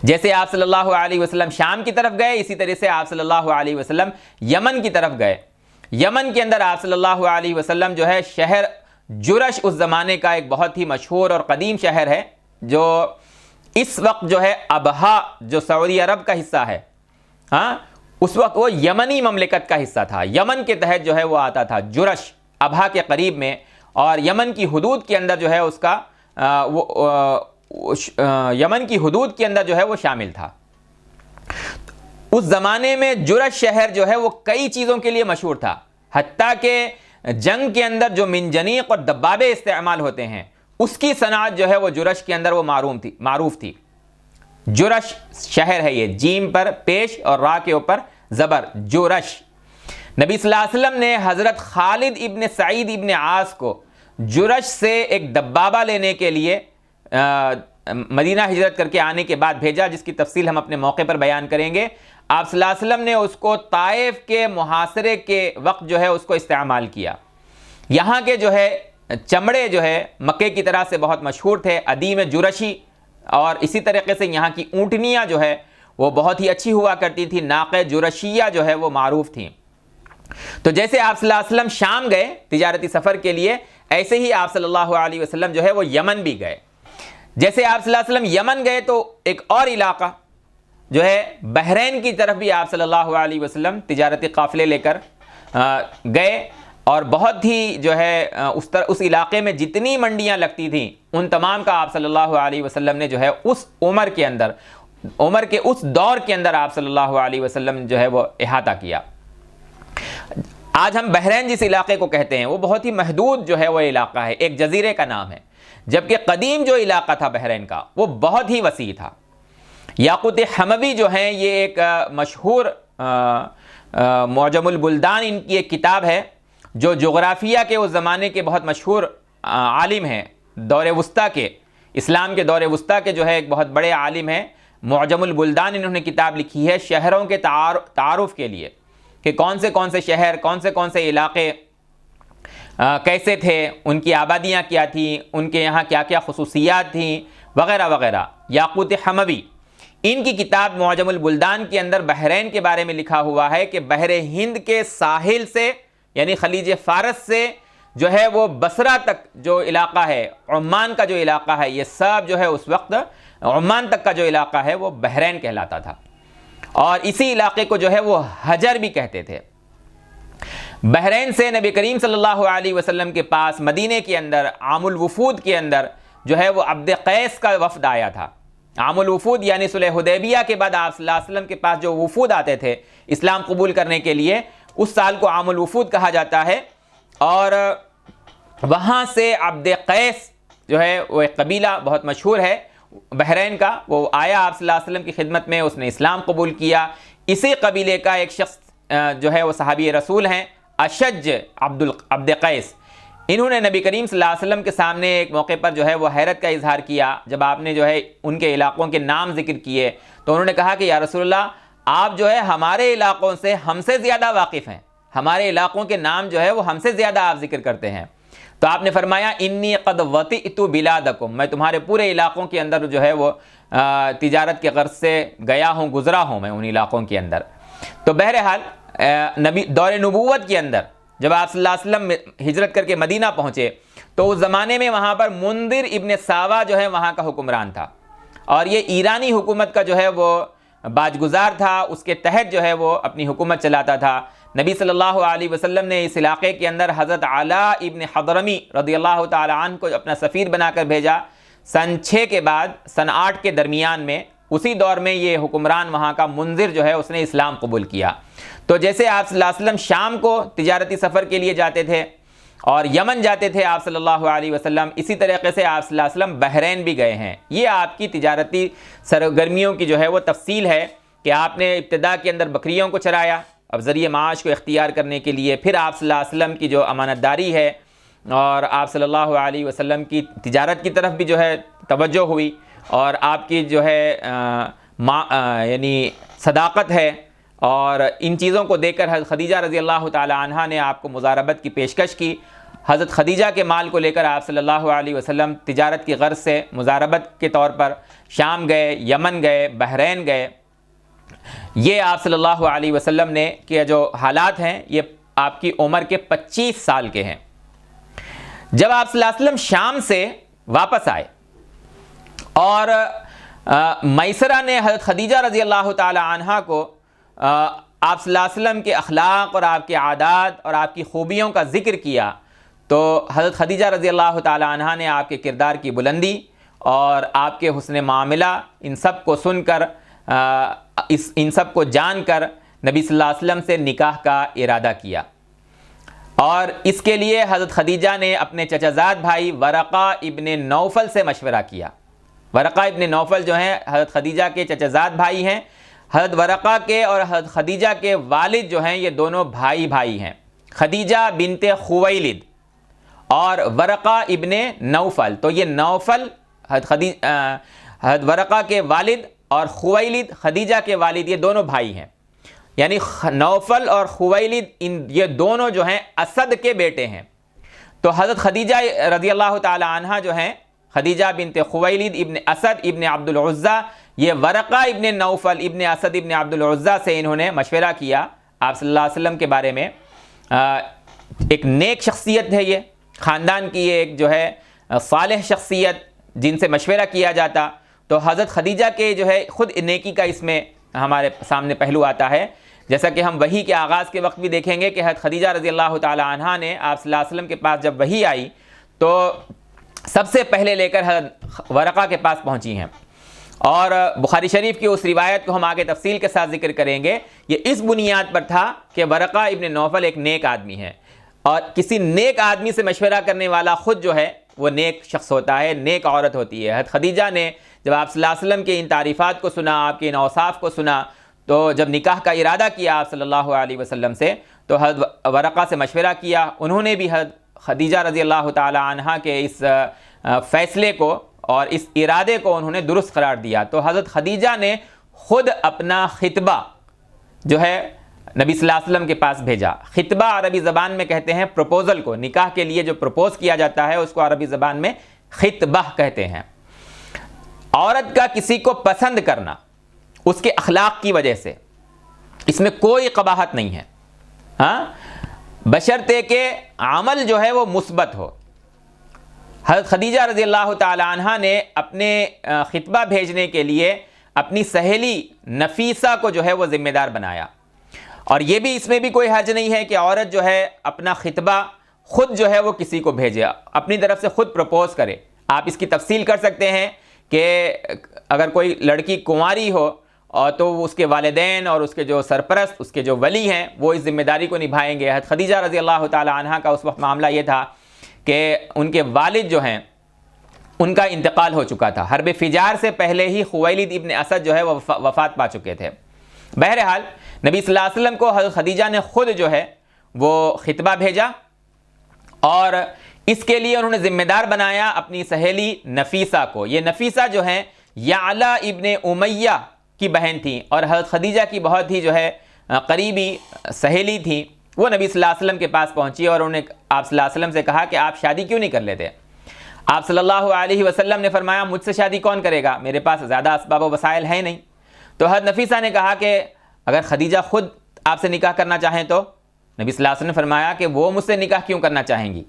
جیسے آپ صلی اللہ علیہ وسلم شام کی طرف گئے، اسی طرح سے آپ صلی اللہ علیہ وسلم یمن کی طرف گئے. یمن کے اندر آپ صلی اللہ علیہ وسلم جو ہے شہر جرش، اس زمانے کا ایک بہت ہی مشہور اور قدیم شہر ہے، جو اس وقت جو ہے ابہا جو سعودی عرب کا حصہ ہے، اس وقت وہ یمنی مملکت کا حصہ تھا. یمن کے تحت جو ہے وہ آتا تھا، جرش ابہا کے قریب میں، اور یمن کی حدود کے اندر جو ہے اس کا یمن کی حدود کے اندر جو ہے وہ شامل تھا. اس زمانے میں جرش شہر جو ہے وہ کئی چیزوں کے لیے مشہور تھا، حتیٰ کہ جنگ کے اندر جو منجنیق اور دبابے استعمال ہوتے ہیں اس کی صنعت جو ہے وہ جرش کے اندر وہ معروف تھی. جرش شہر ہے یہ، جیم پر پیش اور را کے اوپر زبر، جرش. نبی صلی اللہ علیہ وسلم نے حضرت خالد ابن سعید ابن عاص کو جرش سے ایک دبابہ لینے کے لیے مدینہ ہجرت کر کے آنے کے بعد بھیجا، جس کی تفصیل ہم اپنے موقع پر بیان کریں گے، آپ صلی اللہ علیہ وسلم نے اس کو طائف کے محاصرے کے وقت جو ہے اس کو استعمال کیا۔ یہاں کے جو ہے چمڑے جو ہے مکے کی طرح سے بہت مشہور تھے، ادیم جرشی، اور اسی طریقے سے یہاں کی اونٹنیاں جو ہے وہ بہت ہی اچھی ہوا کرتی تھی، ناقہ جرشیہ جو ہے وہ معروف تھیں۔ تو جیسے آپ صلی اللہ علیہ وسلم شام گئے تجارتی سفر کے لیے، ایسے ہی آپ صلی اللہ علیہ وسلم جو ہے وہ یمن بھی گئے۔ جیسے آپ صلی اللہ علیہ وسلم یمن گئے تو ایک اور علاقہ جو ہے بحرین کی طرف بھی آپ صلی اللہ علیہ وسلم تجارتی قافلے لے کر گئے، اور بہت ہی جو ہے اس علاقے میں جتنی منڈیاں لگتی تھیں ان تمام کا آپ صلی اللہ علیہ وسلم نے جو ہے اس عمر کے اس دور کے اندر آپ صلی اللہ علیہ وسلم جو ہے وہ احاطہ کیا۔ آج ہم بحرین جس علاقے کو کہتے ہیں وہ بہت ہی محدود جو ہے وہ علاقہ ہے، ایک جزیرے کا نام ہے، جبکہ قدیم جو علاقہ تھا بحرین کا وہ بہت ہی وسیع تھا۔ یاقوت حموی جو ہیں یہ ایک مشہور معجم البلدان ان کی ایک کتاب ہے، جو جغرافیہ کے اس زمانے کے بہت مشہور عالم ہیں، دور وسطیٰ کے، اسلام کے دور وسطیٰ کے جو ہے ایک بہت بڑے عالم ہیں، معجم البلدان انہوں نے کتاب لکھی ہے شہروں کے تعارف کے لیے، کہ کون سے شہر، کون سے علاقے کیسے تھے، ان کی آبادیاں کیا تھیں، ان کے یہاں کیا کیا خصوصیات تھیں، وغیرہ وغیرہ۔ یاقوت حموی ان کی کتاب معجم البلدان کے اندر بحرین کے بارے میں لکھا ہوا ہے کہ بحر ہند کے ساحل سے، یعنی خلیج فارس سے جو ہے وہ بصرہ تک جو علاقہ ہے، عمان کا جو علاقہ ہے، یہ سب جو ہے اس وقت عمان تک کا جو علاقہ ہے وہ بحرین کہلاتا تھا، اور اسی علاقے کو جو ہے وہ حجر بھی کہتے تھے۔ بحرین سے نبی کریم صلی اللہ علیہ وسلم کے پاس مدینے کے اندر عام الوفود کے اندر جو ہے وہ عبد قیس کا وفد آیا تھا۔ عام الوفود یعنی صلح حدیبیہ کے بعد آپ صلی اللہ علیہ وسلم کے پاس جو وفود آتے تھے اسلام قبول کرنے کے لیے، اس سال کو عام الوفود کہا جاتا ہے، اور وہاں سے عبد قیس جو ہے وہ ایک قبیلہ بہت مشہور ہے بحرین کا، وہ آیا آپ صلی اللہ علیہ وسلم کی خدمت میں، اس نے اسلام قبول کیا۔ اسی قبیلے کا ایک شخص جو ہے وہ صحابی رسول ہیں اشج عبد قیس، انہوں نے نبی کریم صلی اللہ علیہ وسلم کے سامنے ایک موقع پر جو ہے وہ حیرت کا اظہار کیا، جب آپ نے جو ہے ان کے علاقوں کے نام ذکر کیے تو انہوں نے کہا کہ یا رسول اللہ، آپ جو ہے ہمارے علاقوں سے ہم سے زیادہ واقف ہیں، ہمارے علاقوں کے نام جو ہے وہ ہم سے زیادہ آپ ذکر کرتے ہیں۔ تو آپ نے فرمایا انی قد وطئت بلادکم، میں تمہارے پورے علاقوں کے اندر جو ہے وہ تجارت کے غرض سے گیا ہوں، گزرا ہوں میں ان علاقوں کے اندر۔ تو بہرحال دور نبوت کے اندر جب آپ صلی اللہ علیہ وسلم ہجرت کر کے مدینہ پہنچے تو اس زمانے میں وہاں پر منذر ابن ساوا جو ہے وہاں کا حکمران تھا، اور یہ ایرانی حکومت کا جو ہے وہ باجگزار تھا، اس کے تحت جو ہے وہ اپنی حکومت چلاتا تھا۔ نبی صلی اللہ علیہ وسلم نے اس علاقے کے اندر حضرت علاء ابن حضرمی رضی اللہ تعالی عنہ کو اپنا سفیر بنا کر بھیجا۔ سن 6 کے بعد سن 8 کے درمیان میں، اسی دور میں یہ حکمران وہاں کا منذر جو ہے اس نے اسلام قبول کیا۔ تو جیسے آپ صلی اللہ علیہ وسلم شام کو تجارتی سفر کے لیے جاتے تھے اور یمن جاتے تھے آپ صلی اللہ علیہ وسلم، اسی طریقے سے آپ صلی اللہ علیہ وسلم بحرین بھی گئے ہیں۔ یہ آپ کی تجارتی سرگرمیوں کی جو ہے وہ تفصیل ہے کہ آپ نے ابتدا کے اندر بکریوں کو چرایا اب ذریعہ معاش کو اختیار کرنے کے لیے، پھر آپ صلی اللہ علیہ وسلم کی جو امانت داری ہے اور آپ صلی اللہ علیہ وسلم کی تجارت کی طرف بھی جو ہے توجہ ہوئی، اور آپ کی جو ہے یعنی صداقت ہے، اور ان چیزوں کو دیکھ کر حضرت خدیجہ رضی اللہ تعالی عنہا نے آپ کو مزاربت کی پیشکش کی۔ حضرت خدیجہ کے مال کو لے کر آپ صلی اللہ علیہ وسلم تجارت کی غرض سے مزاربت کے طور پر شام گئے، یمن گئے، بحرین گئے۔ یہ آپ صلی اللہ علیہ وسلم نے کہ جو حالات ہیں یہ آپ کی عمر کے 25 سال کے ہیں۔ جب آپ صلی اللہ علیہ وسلم شام سے واپس آئے اور میسرہ نے حضرت خدیجہ رضی اللہ تعالی عنہا کو آپ صلی اللہ علیہ وسلم کے اخلاق اور آپ کے عادات اور آپ کی خوبیوں کا ذکر کیا، تو حضرت خدیجہ رضی اللہ تعالی عنہا نے آپ کے کردار کی بلندی اور آپ کے حسن معاملہ ان سب کو سن کر ان سب کو جان کر نبی صلی اللہ علیہ وسلم سے نکاح کا ارادہ کیا، اور اس کے لیے حضرت خدیجہ نے اپنے چچا زاد بھائی ورقہ ابن نوفل سے مشورہ کیا۔ ورقہ ابن نوفل جو ہیں حضرت خدیجہ کے چچا زاد بھائی ہیں۔ حضرت ورقہ کے اور حضرت خدیجہ کے والد جو ہیں یہ دونوں بھائی ہیں، خدیجہ بنت خویلد اور ورقہ ابن نوفل۔ تو یہ نوفل حضرت ورقہ کے والد اور خویلد خدیجہ کے والد یہ دونوں بھائی ہیں، یعنی نوفل اور خویلد یہ دونوں جو ہیں اسد کے بیٹے ہیں۔ تو حضرت خدیجہ رضی اللہ تعالی عنہ جو ہیں، خدیجہ بنت خویلد ابن اسد ابن عبد العزیٰ، یہ ورقہ ابن نوفل ابن اسد ابن عبد العزیٰ سے انہوں نے مشورہ کیا آپ صلی اللہ علیہ وسلم کے بارے میں۔ ایک نیک شخصیت ہے، یہ خاندان کی ایک جو ہے صالح شخصیت جن سے مشورہ کیا جاتا، تو حضرت خدیجہ کے جو ہے خود نیکی کا اس میں ہمارے سامنے پہلو آتا ہے، جیسا کہ ہم وحی کے آغاز کے وقت بھی دیکھیں گے کہ حضرت خدیجہ رضی اللہ تعالی عنہا نے آپ صلی اللہ علیہ وسلم کے پاس جب وحی آئی تو سب سے پہلے لے کر حضرت ورقہ کے پاس پہنچی ہیں، اور بخاری شریف کی اس روایت کو ہم آگے تفصیل کے ساتھ ذکر کریں گے۔ یہ اس بنیاد پر تھا کہ ورقہ ابن نوفل ایک نیک آدمی ہے، اور کسی نیک آدمی سے مشورہ کرنے والا خود جو ہے وہ نیک شخص ہوتا ہے، نیک عورت ہوتی ہے۔ حضرت خدیجہ نے جب آپ صلی اللہ علیہ وسلم کے ان تعریفات کو سنا، آپ کے ان اوصاف کو سنا، تو جب نکاح کا ارادہ کیا آپ صلی اللہ علیہ وسلم سے، تو حضرت ورقہ سے مشورہ کیا، انہوں نے بھی حضرت خدیجہ رضی اللہ تعالی عنہ کے اس فیصلے کو اور اس ارادے کو انہوں نے درست قرار دیا۔ تو حضرت خدیجہ نے خود اپنا خطبہ جو ہے نبی صلی اللہ علیہ وسلم کے پاس بھیجا۔ خطبہ عربی زبان میں کہتے ہیں پروپوزل کو، نکاح کے لیے جو پروپوز کیا جاتا ہے اس کو عربی زبان میں خطبہ کہتے ہیں۔ عورت کا کسی کو پسند کرنا اس کے اخلاق کی وجہ سے، اس میں کوئی قباحت نہیں ہے، ہاں، بشرطے کہ عمل جو ہے وہ مثبت ہو۔ حضرت خدیجہ رضی اللہ تعالی عنہ نے اپنے خطبہ بھیجنے کے لیے اپنی سہیلی نفیسہ کو جو ہے وہ ذمہ دار بنایا، اور یہ بھی اس میں بھی کوئی حرج نہیں ہے کہ عورت جو ہے اپنا خطبہ خود جو ہے وہ کسی کو بھیجے، اپنی طرف سے خود پروپوز کرے۔ آپ اس کی تفصیل کر سکتے ہیں کہ اگر کوئی لڑکی کنواری ہو اور تو اس کے والدین اور اس کے جو سرپرست، اس کے جو ولی ہیں، وہ اس ذمہ داری کو نبھائیں گے۔ حضرت خدیجہ رضی اللہ تعالی عنہ کا اس وقت معاملہ یہ تھا کہ ان کے والد جو ہیں ان کا انتقال ہو چکا تھا، حرب فجار سے پہلے ہی خویلد ابن اسد جو ہے وہ وفات پا چکے تھے۔ بہرحال نبی صلی اللہ علیہ وسلم کو حضرت خدیجہ نے خود جو ہے وہ خطبہ بھیجا، اور اس کے لیے انہوں نے ذمہ دار بنایا اپنی سہیلی نفیسہ کو۔ یہ نفیسہ جو ہیں یعلا ابن امیہ کی بہن تھیں، اور حضرت خدیجہ کی بہت ہی جو ہے قریبی سہیلی تھیں۔ وہ نبی صلی اللہ علیہ وسلم کے پاس پہنچی اور انہوں نے آپ صلی اللہ علیہ وسلم سے کہا کہ آپ شادی کیوں نہیں کر لیتے؟ آپ صلی اللہ علیہ وسلم نے فرمایا مجھ سے شادی کون کرے گا، میرے پاس زیادہ اسباب و وسائل ہیں نہیں۔ تو حضرت نفیسہ نے کہا کہ اگر خدیجہ خود آپ سے نکاح کرنا چاہیں تو؟ نبی صلی اللہ علیہ وسلم نے فرمایا کہ وہ مجھ سے نکاح کیوں کرنا چاہیں گی،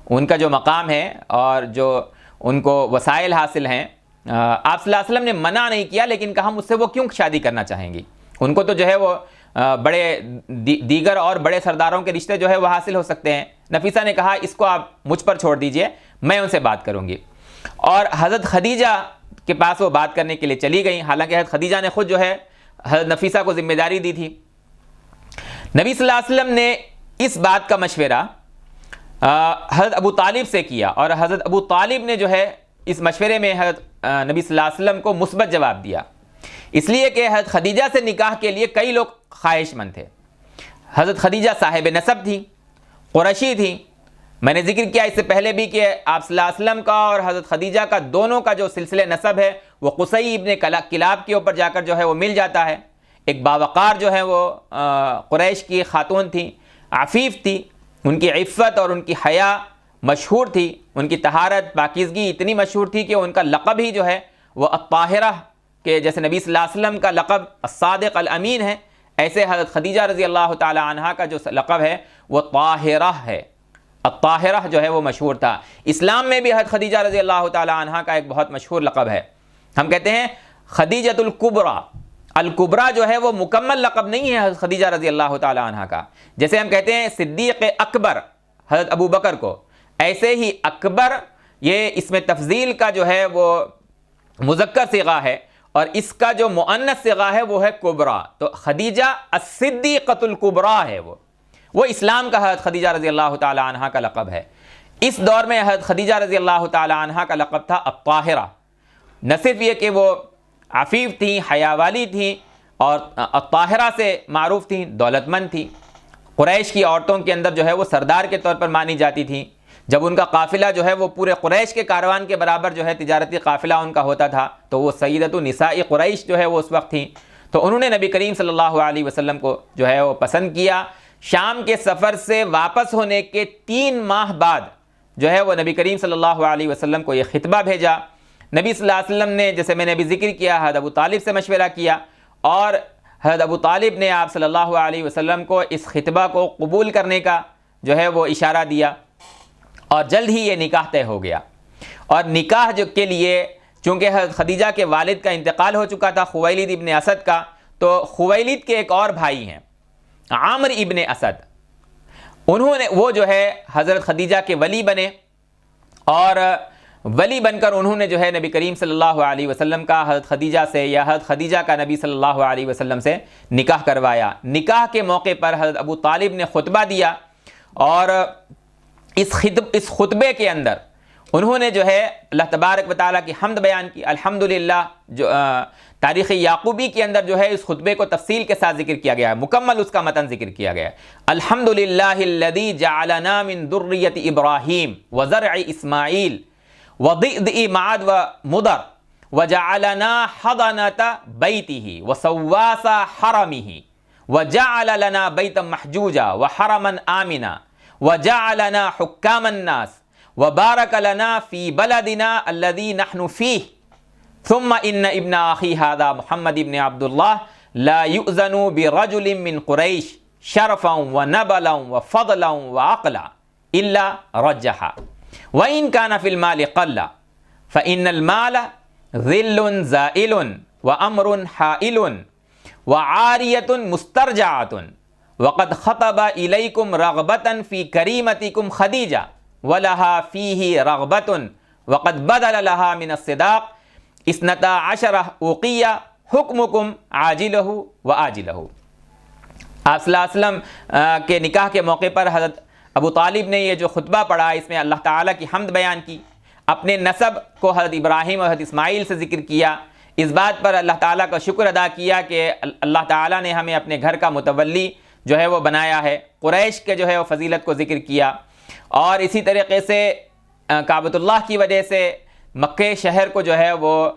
ان کا جو مقام ہے اور جو ان کو وسائل حاصل ہیں، آپ صلی اللہ علیہ وسلم نے منع نہیں کیا، لیکن کہا مجھ سے وہ کیوں شادی کرنا چاہیں گی، ان کو تو جو ہے وہ بڑے دیگر اور بڑے سرداروں کے رشتے جو ہے وہ حاصل ہو سکتے ہیں۔ نفیسہ نے کہا اس کو آپ مجھ پر چھوڑ دیجئے، میں ان سے بات کروں گی، اور حضرت خدیجہ کے پاس وہ بات کرنے کے لیے چلی گئیں، حالانکہ حضرت خدیجہ نے خود جو ہے حضرت نفیسہ کو ذمہ داری دی تھی۔ نبی صلی اللہ علیہ وسلم نے اس بات کا مشورہ حضرت ابو طالب سے کیا، اور حضرت ابو طالب نے جو ہے اس مشورے میں حضرت نبی صلی اللہ علیہ وسلم کو مثبت جواب دیا، اس لیے کہ حضرت خدیجہ سے نکاح کے لیے کئی لوگ خواہش مند تھے۔ حضرت خدیجہ صاحب نسب تھی، قریشی تھی۔ میں نے ذکر کیا اس سے پہلے بھی کہ آپ صلی اللہ علیہ وسلم کا اور حضرت خدیجہ کا دونوں کا جو سلسلہ نسب ہے وہ قصی ابن کلاب کے اوپر جا کر جو ہے وہ مل جاتا ہے۔ ایک باوقار جو ہے وہ قریش کی خاتون تھی، عفیف تھی، ان کی عفت اور ان کی حیا مشہور تھی، ان کی طہارت پاکیزگی اتنی مشہور تھی کہ ان کا لقب ہی جو ہے وہ الطاہرہ، کہ جیسے نبی صلی اللہ علیہ وسلم کا لقب الصادق الامین ہے، ایسے حضرت خدیجہ رضی اللہ تعالی عنہا کا جو لقب ہے وہ طاہرہ ہے، الطاہرہ جو ہے وہ مشہور تھا۔ اسلام میں بھی حضرت خدیجہ رضی اللہ تعالی عنہا کا ایک بہت مشہور لقب ہے، ہم کہتے ہیں خدیجۃ الکبریٰ۔ الکبریٰ جو ہے وہ مکمل لقب نہیں ہے حضرت خدیجہ رضی اللہ تعالی عنہا کا، جیسے ہم کہتے ہیں صدیق اکبر حضرت ابو بکر کو، ایسے ہی اکبر یہ اس میں تفضیل کا جو ہے وہ مذکر صیغہ ہے، اور اس کا جو مؤنث صیغہ ہے وہ ہے کبریٰ، تو خدیجہ الصدیقۃ الکبریٰ ہے، وہ اسلام کا حضرت خدیجہ رضی اللہ تعالی عنہا کا لقب ہے۔ اس دور میں حضرت خدیجہ رضی اللہ تعالی عنہا کا لقب تھا الطاہرہ، نہ صرف یہ کہ وہ عفیف تھیں، حیا والی تھیں، اور الطاہرہ سے معروف تھیں، دولت مند تھیں، قریش کی عورتوں کے اندر جو ہے وہ سردار کے طور پر مانی جاتی تھیں، جب ان کا قافلہ جو ہے وہ پورے قریش کے کاروان کے برابر جو ہے تجارتی قافلہ ان کا ہوتا تھا، تو وہ سیدۃ نساء قریش جو ہے وہ اس وقت تھیں، تو انہوں نے نبی کریم صلی اللہ علیہ وسلم کو جو ہے وہ پسند کیا۔ شام کے سفر سے واپس ہونے کے 3 ماہ بعد جو ہے وہ نبی کریم صلی اللہ علیہ وسلم کو یہ خطبہ بھیجا۔ نبی صلی اللہ علیہ وسلم نے، جیسے میں نے ابھی ذکر کیا، حضرت ابو طالب سے مشورہ کیا، اور حضرت ابو طالب نے آپ صلی اللہ علیہ وسلم کو اس خطبہ کو قبول کرنے کا جو ہے وہ اشارہ دیا، اور جلد ہی یہ نکاح طے ہو گیا۔ اور نکاح جو کے لیے چونکہ حضرت خدیجہ کے والد کا انتقال ہو چکا تھا، خویلد ابن اسد کا، تو خویلد کے ایک اور بھائی ہیں عامر ابن اسد، انہوں نے وہ جو ہے حضرت خدیجہ کے ولی بنے، اور ولی بن کر انہوں نے جو ہے نبی کریم صلی اللہ علیہ وسلم کا حضرت خدیجہ سے، یا حضرت خدیجہ کا نبی صلی اللہ علیہ وسلم سے نکاح کروایا۔ نکاح کے موقع پر حضرت ابو طالب نے خطبہ دیا، اور اس خطبے کے اندر انہوں نے جو ہے اللہ تبارک و تعالیٰ کی حمد بیان کی۔ الحمدللہ جو تاریخ یعقوبی کے اندر جو ہے اس خطبے کو تفصیل کے ساتھ ذکر کیا گیا ہے، مکمل اس کا متن ذکر کیا گیا ہے۔ الحمدللہ الذی جعلنا من ذریۃ ابراہیم وزرع اسماعیل وضئضئ معد ومضر وجعلنا حضنۃ بیتہ وسواس حرمہ وجعل لنا بیتا محجوجا وحرما آمنا وجعلنا حکام الناس وبارک لنا فی بلدنا الذی نحن فیہ ثم ان ابن اخی هذا محمد ابن عبداللہ لا یؤذن برجل من قریش شرفا ونبلا وفضلا وعقلا الا رجحا وان كان في المال قل فان المال ذل زائل وامر حائل وعاریۃ مسترجعۃ وقد خطب الیکم رغبۃ فی کریمتکم خدیجہ ولها فیہ رغبۃ وقد بدل لها من الصداق 12 اوقیہ حکمکم عاجلہ و آجلہ۔ آپ صلی اللہ علیہ وسلم کے نکاح کے موقع پر حضرت ابو طالب نے یہ جو خطبہ پڑھا، اس میں اللہ تعالیٰ کی حمد بیان کی، اپنے نسب کو حضرت ابراہیم اور حضرت اسماعیل سے ذکر کیا، اس بات پر اللہ تعالیٰ کا شکر ادا کیا کہ اللہ تعالیٰ نے ہمیں اپنے گھر کا متولی جو ہے وہ بنایا ہے، قریش کے جو ہے وہ فضیلت کو ذکر کیا، اور اسی طریقے سے کعبۃ اللہ کی وجہ سے مکہ شہر کو جو ہے وہ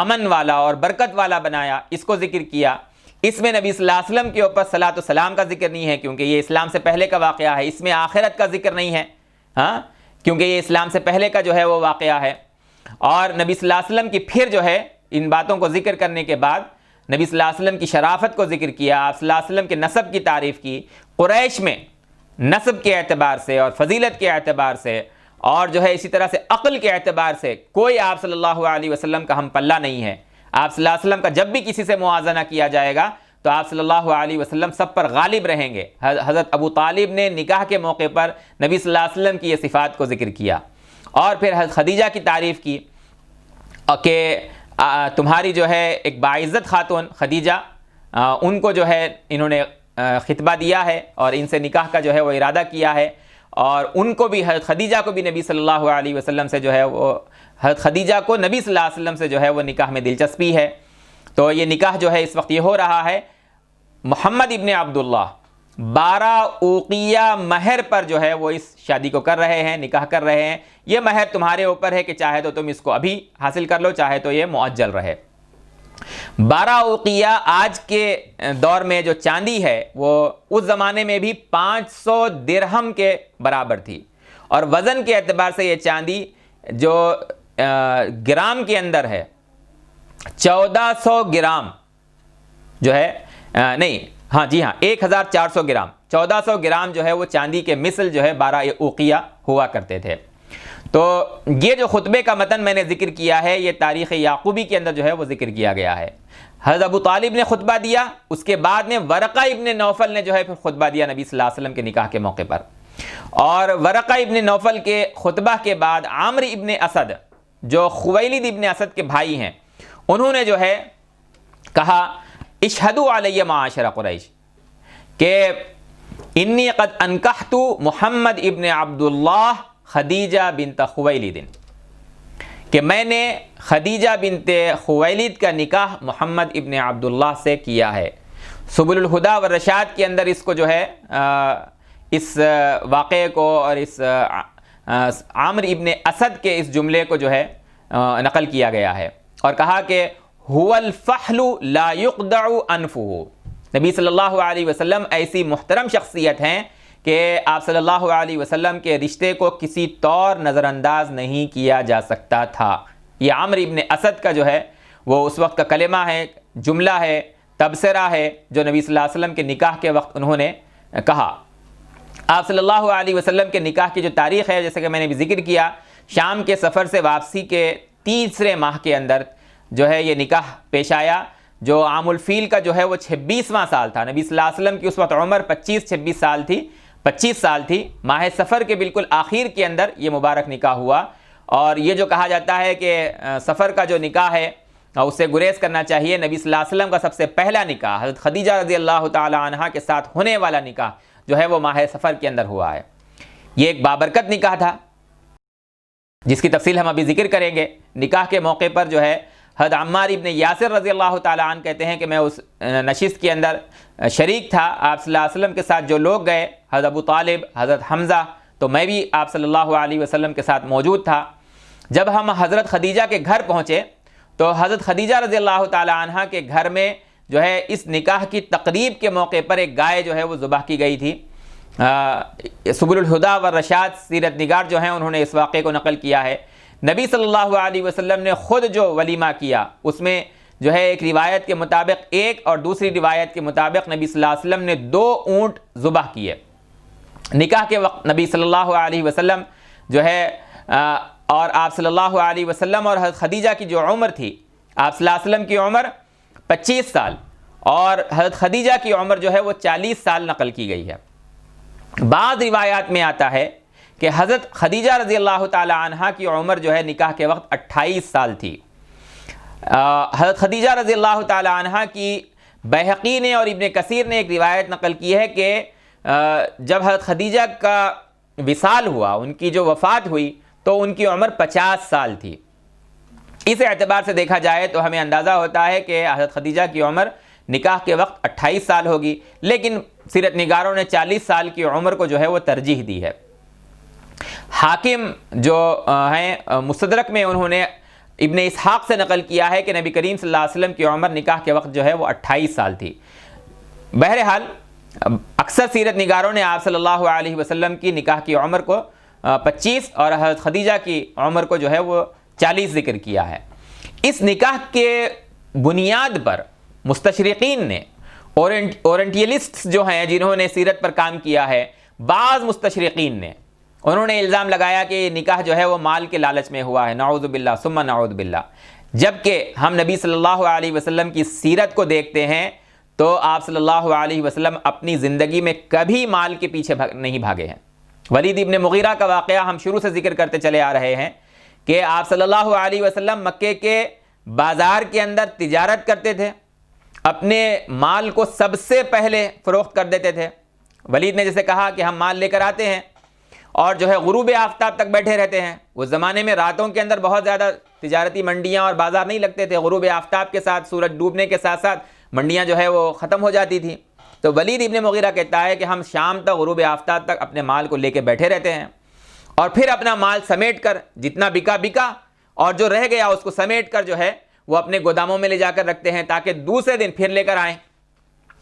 امن والا اور برکت والا بنایا، اس کو ذکر کیا۔ اس میں نبی صلی اللہ علیہ وسلم کے اوپر صلاۃ و سلام کا ذکر نہیں ہے، کیونکہ یہ اسلام سے پہلے کا واقعہ ہے، اس میں آخرت کا ذکر نہیں ہے، کیونکہ یہ اسلام سے پہلے کا جو ہے وہ واقعہ ہے۔ اور نبی صلی اللہ علیہ وسلم کی پھر جو ہے ان باتوں کو ذکر کرنے کے بعد نبی صلی اللہ علیہ وسلم کی شرافت کو ذکر کیا، آپ صلی اللہ علیہ وسلم کے نسب کی تعریف کی۔ قریش میں نسب کے اعتبار سے اور فضیلت کے اعتبار سے اور جو ہے اسی طرح سے عقل کے اعتبار سے کوئی آپ صلی اللہ علیہ وسلم کا ہم پلہ نہیں ہے۔ آپ صلی اللہ علیہ وسلم کا جب بھی کسی سے موازنہ کیا جائے گا تو آپ صلی اللہ علیہ وسلم سب پر غالب رہیں گے۔ حضرت ابو طالب نے نکاح کے موقع پر نبی صلی اللہ علیہ وسلم کی یہ صفات کو ذکر کیا، اور پھر حضرت خدیجہ کی تعریف کی کہ تمہاری جو ہے ایک باعزت خاتون خدیجہ، ان کو جو ہے انہوں نے خطبہ دیا ہے اور ان سے نکاح کا جو ہے وہ ارادہ کیا ہے، اور ان کو بھی حضرت خدیجہ کو بھی نبی صلی اللہ علیہ وسلم سے جو ہے وہ حضرت خدیجہ کو نبی صلی اللہ علیہ وسلم سے جو ہے وہ نکاح میں دلچسپی ہے۔ تو یہ نکاح جو ہے اس وقت یہ ہو رہا ہے محمد ابن عبداللہ 12 اوقیہ مہر پر جو ہے وہ اس شادی کو کر رہے ہیں، نکاح کر رہے ہیں۔ یہ مہر تمہارے اوپر ہے کہ چاہے تو تم اس کو ابھی حاصل کر لو، چاہے تو یہ مؤجل رہے۔ 12 اوقیہ آج کے دور میں جو چاندی ہے وہ اس زمانے میں بھی 500 درہم کے برابر تھی، اور وزن کے اعتبار سے یہ چاندی جو گرام کے اندر ہے 1400 گرام جو ہے 1400 گرام 1400 گرام جو ہے وہ چاندی کے مثل جو ہے 12 اوقیہ ہوا کرتے تھے۔ تو یہ جو خطبے کا متن میں نے ذکر کیا ہے یہ تاریخ یعقوبی کے اندر جو ہے وہ ذکر کیا گیا ہے۔ حضرت ابو طالب نے خطبہ دیا، اس کے بعد میں ورقہ ابن نوفل نے جو ہے پھر خطبہ دیا نبی صلی اللہ علیہ وسلم کے نکاح کے موقع پر، اور ورقہ ابن نوفل کے خطبہ کے بعد عامر ابن اسد جو خویلد ابن اسد کے بھائی ہیں، انہوں نے جو ہے کہا اشہدوا علی معاشر قریش کہ انی قد انکحت محمد ابن عبداللہ خدیجہ بنت خویلد، کہ میں نے خدیجہ بنت خویلد کا نکاح محمد ابن عبداللہ سے کیا ہے۔ سبل الہدیٰ والرشاد کے اندر اس کو جو ہے اس واقعے کو اور اس عامر ابن اسد کے اس جملے کو جو ہے نقل کیا گیا ہے اور کہا کہ هو الفحل لا يقدع انفه. نبی صلی اللہ علیہ وسلم ایسی محترم شخصیت ہیں کہ آپ صلی اللہ علیہ وسلم کے رشتے کو کسی طور نظر انداز نہیں کیا جا سکتا تھا. یہ عامر ابن اسد کا جو ہے وہ اس وقت کا کلمہ ہے، جملہ ہے، تبصرہ ہے جو نبی صلی اللہ علیہ وسلم کے نکاح کے وقت انہوں نے کہا. آپ صلی اللہ علیہ وسلم کے نکاح کی جو تاریخ ہے، جیسے کہ میں نے بھی ذکر کیا، شام کے سفر سے واپسی کے تیسرے ماہ کے اندر جو ہے یہ نکاح پیش آیا، جو عام الفیل کا جو ہے وہ 26واں سال تھا. نبی صلی اللہ علیہ وسلم کی اس وقت عمر 25-26 سال تھی. ماہ سفر کے بالکل آخر کے اندر یہ مبارک نکاح ہوا. اور یہ جو کہا جاتا ہے کہ سفر کا جو نکاح ہے اس سے گریز کرنا چاہیے، نبی صلی اللہ علیہ وسلم کا سب سے پہلا نکاح حضرت خدیجہ رضی اللہ تعالی عنہا کے ساتھ ہونے والا نکاح جو ہے وہ ماہ سفر کے اندر ہوا ہے. یہ ایک بابرکت نکاح تھا جس کی تفصیل ہم ابھی ذکر کریں گے. نکاح کے موقع پر جو ہے حضرت عمار ابن یاسر رضی اللہ تعالی عنہ کہتے ہیں کہ میں اس نشست کے اندر شریک تھا. آپ صلی اللہ علیہ وسلم کے ساتھ جو لوگ گئے، حضرت ابو طالب، حضرت حمزہ، تو میں بھی آپ صلی اللہ علیہ وسلم کے ساتھ موجود تھا. جب ہم حضرت خدیجہ کے گھر پہنچے تو حضرت خدیجہ رضی اللہ تعالی عنہ کے گھر میں جو ہے اس نکاح کی تقریب کے موقع پر ایک گائے جو ہے وہ ذبح کی گئی تھی. سبل الہدیٰ والرشاد سیرت نگار جو ہیں انہوں نے اس واقعے کو نقل کیا ہے. نبی صلی اللہ علیہ وسلم نے خود جو ولیمہ کیا اس میں جو ہے ایک روایت کے مطابق ایک اور دوسری روایت کے مطابق نبی صلی اللہ علیہ وسلم نے 2 اونٹ ذبح کیے. نکاح کے وقت نبی صلی اللہ علیہ وسلم جو ہے اور آپ صلی اللہ علیہ وسلم اور حضرت خدیجہ کی جو عمر تھی، آپ صلی اللہ علیہ وسلم کی عمر 25 سال اور حضرت خدیجہ کی عمر جو ہے وہ 40 سال نقل کی گئی ہے. بعض روایات میں آتا ہے کہ حضرت خدیجہ رضی اللہ تعالی عنہ کی عمر جو ہے نکاح کے وقت 28 سال تھی. حضرت خدیجہ رضی اللہ تعالی عنہ کی بیہقی نے اور ابن کثیر نے ایک روایت نقل کی ہے کہ جب حضرت خدیجہ کا وصال ہوا، ان کی جو وفات ہوئی، تو ان کی عمر 50 سال تھی. اس اعتبار سے دیکھا جائے تو ہمیں اندازہ ہوتا ہے کہ حضرت خدیجہ کی عمر نکاح کے وقت 28 سال ہوگی، لیکن سیرت نگاروں نے 40 سال کی عمر کو جو ہے وہ ترجیح دی ہے. حاکم جو ہیں مستدرک میں انہوں نے ابن اسحاق سے نقل کیا ہے کہ نبی کریم صلی اللہ علیہ وسلم کی عمر نکاح کے وقت جو ہے وہ 28 سال تھی. بہرحال اکثر سیرت نگاروں نے آپ صلی اللہ علیہ وسلم کی نکاح کی عمر کو 25 اور حضرت خدیجہ کی عمر کو جو ہے وہ 40 ذکر کیا ہے. اس نکاح کے بنیاد پر مستشرقین نے اورینٹیلسٹ جو ہیں جنہوں نے سیرت پر کام کیا ہے، بعض مستشرقین نے انہوں نے الزام لگایا کہ یہ نکاح جو ہے وہ مال کے لالچ میں ہوا ہے، نعوذ باللہ ثم نعوذ باللہ. جبکہ ہم نبی صلی اللہ علیہ وسلم کی سیرت کو دیکھتے ہیں تو آپ صلی اللہ علیہ وسلم اپنی زندگی میں کبھی مال کے پیچھے نہیں بھاگے ہیں. ولید ابن مغیرہ کا واقعہ ہم شروع سے ذکر کرتے چلے آ رہے ہیں کہ آپ صلی اللہ علیہ وسلم مکے کے بازار کے اندر تجارت کرتے تھے، اپنے مال کو سب سے پہلے فروخت کر دیتے تھے. ولید نے جیسے کہا کہ ہم مال لے کر آتے ہیں اور جو ہے غروب آفتاب تک بیٹھے رہتے ہیں. اس زمانے میں راتوں کے اندر بہت زیادہ تجارتی منڈیاں اور بازار نہیں لگتے تھے. غروب آفتاب کے ساتھ، سورج ڈوبنے کے ساتھ ساتھ منڈیاں جو ہے وہ ختم ہو جاتی تھیں. تو ولید ابن مغیرہ کہتا ہے کہ ہم شام تک، غروب آفتاب تک اپنے مال کو لے کے بیٹھے رہتے ہیں اور پھر اپنا مال سمیٹ کر جتنا بکا اور جو رہ گیا اس کو سمیٹ کر جو ہے وہ اپنے گوداموں میں لے جا کر رکھتے ہیں تاکہ دوسرے دن پھر لے کر آئیں.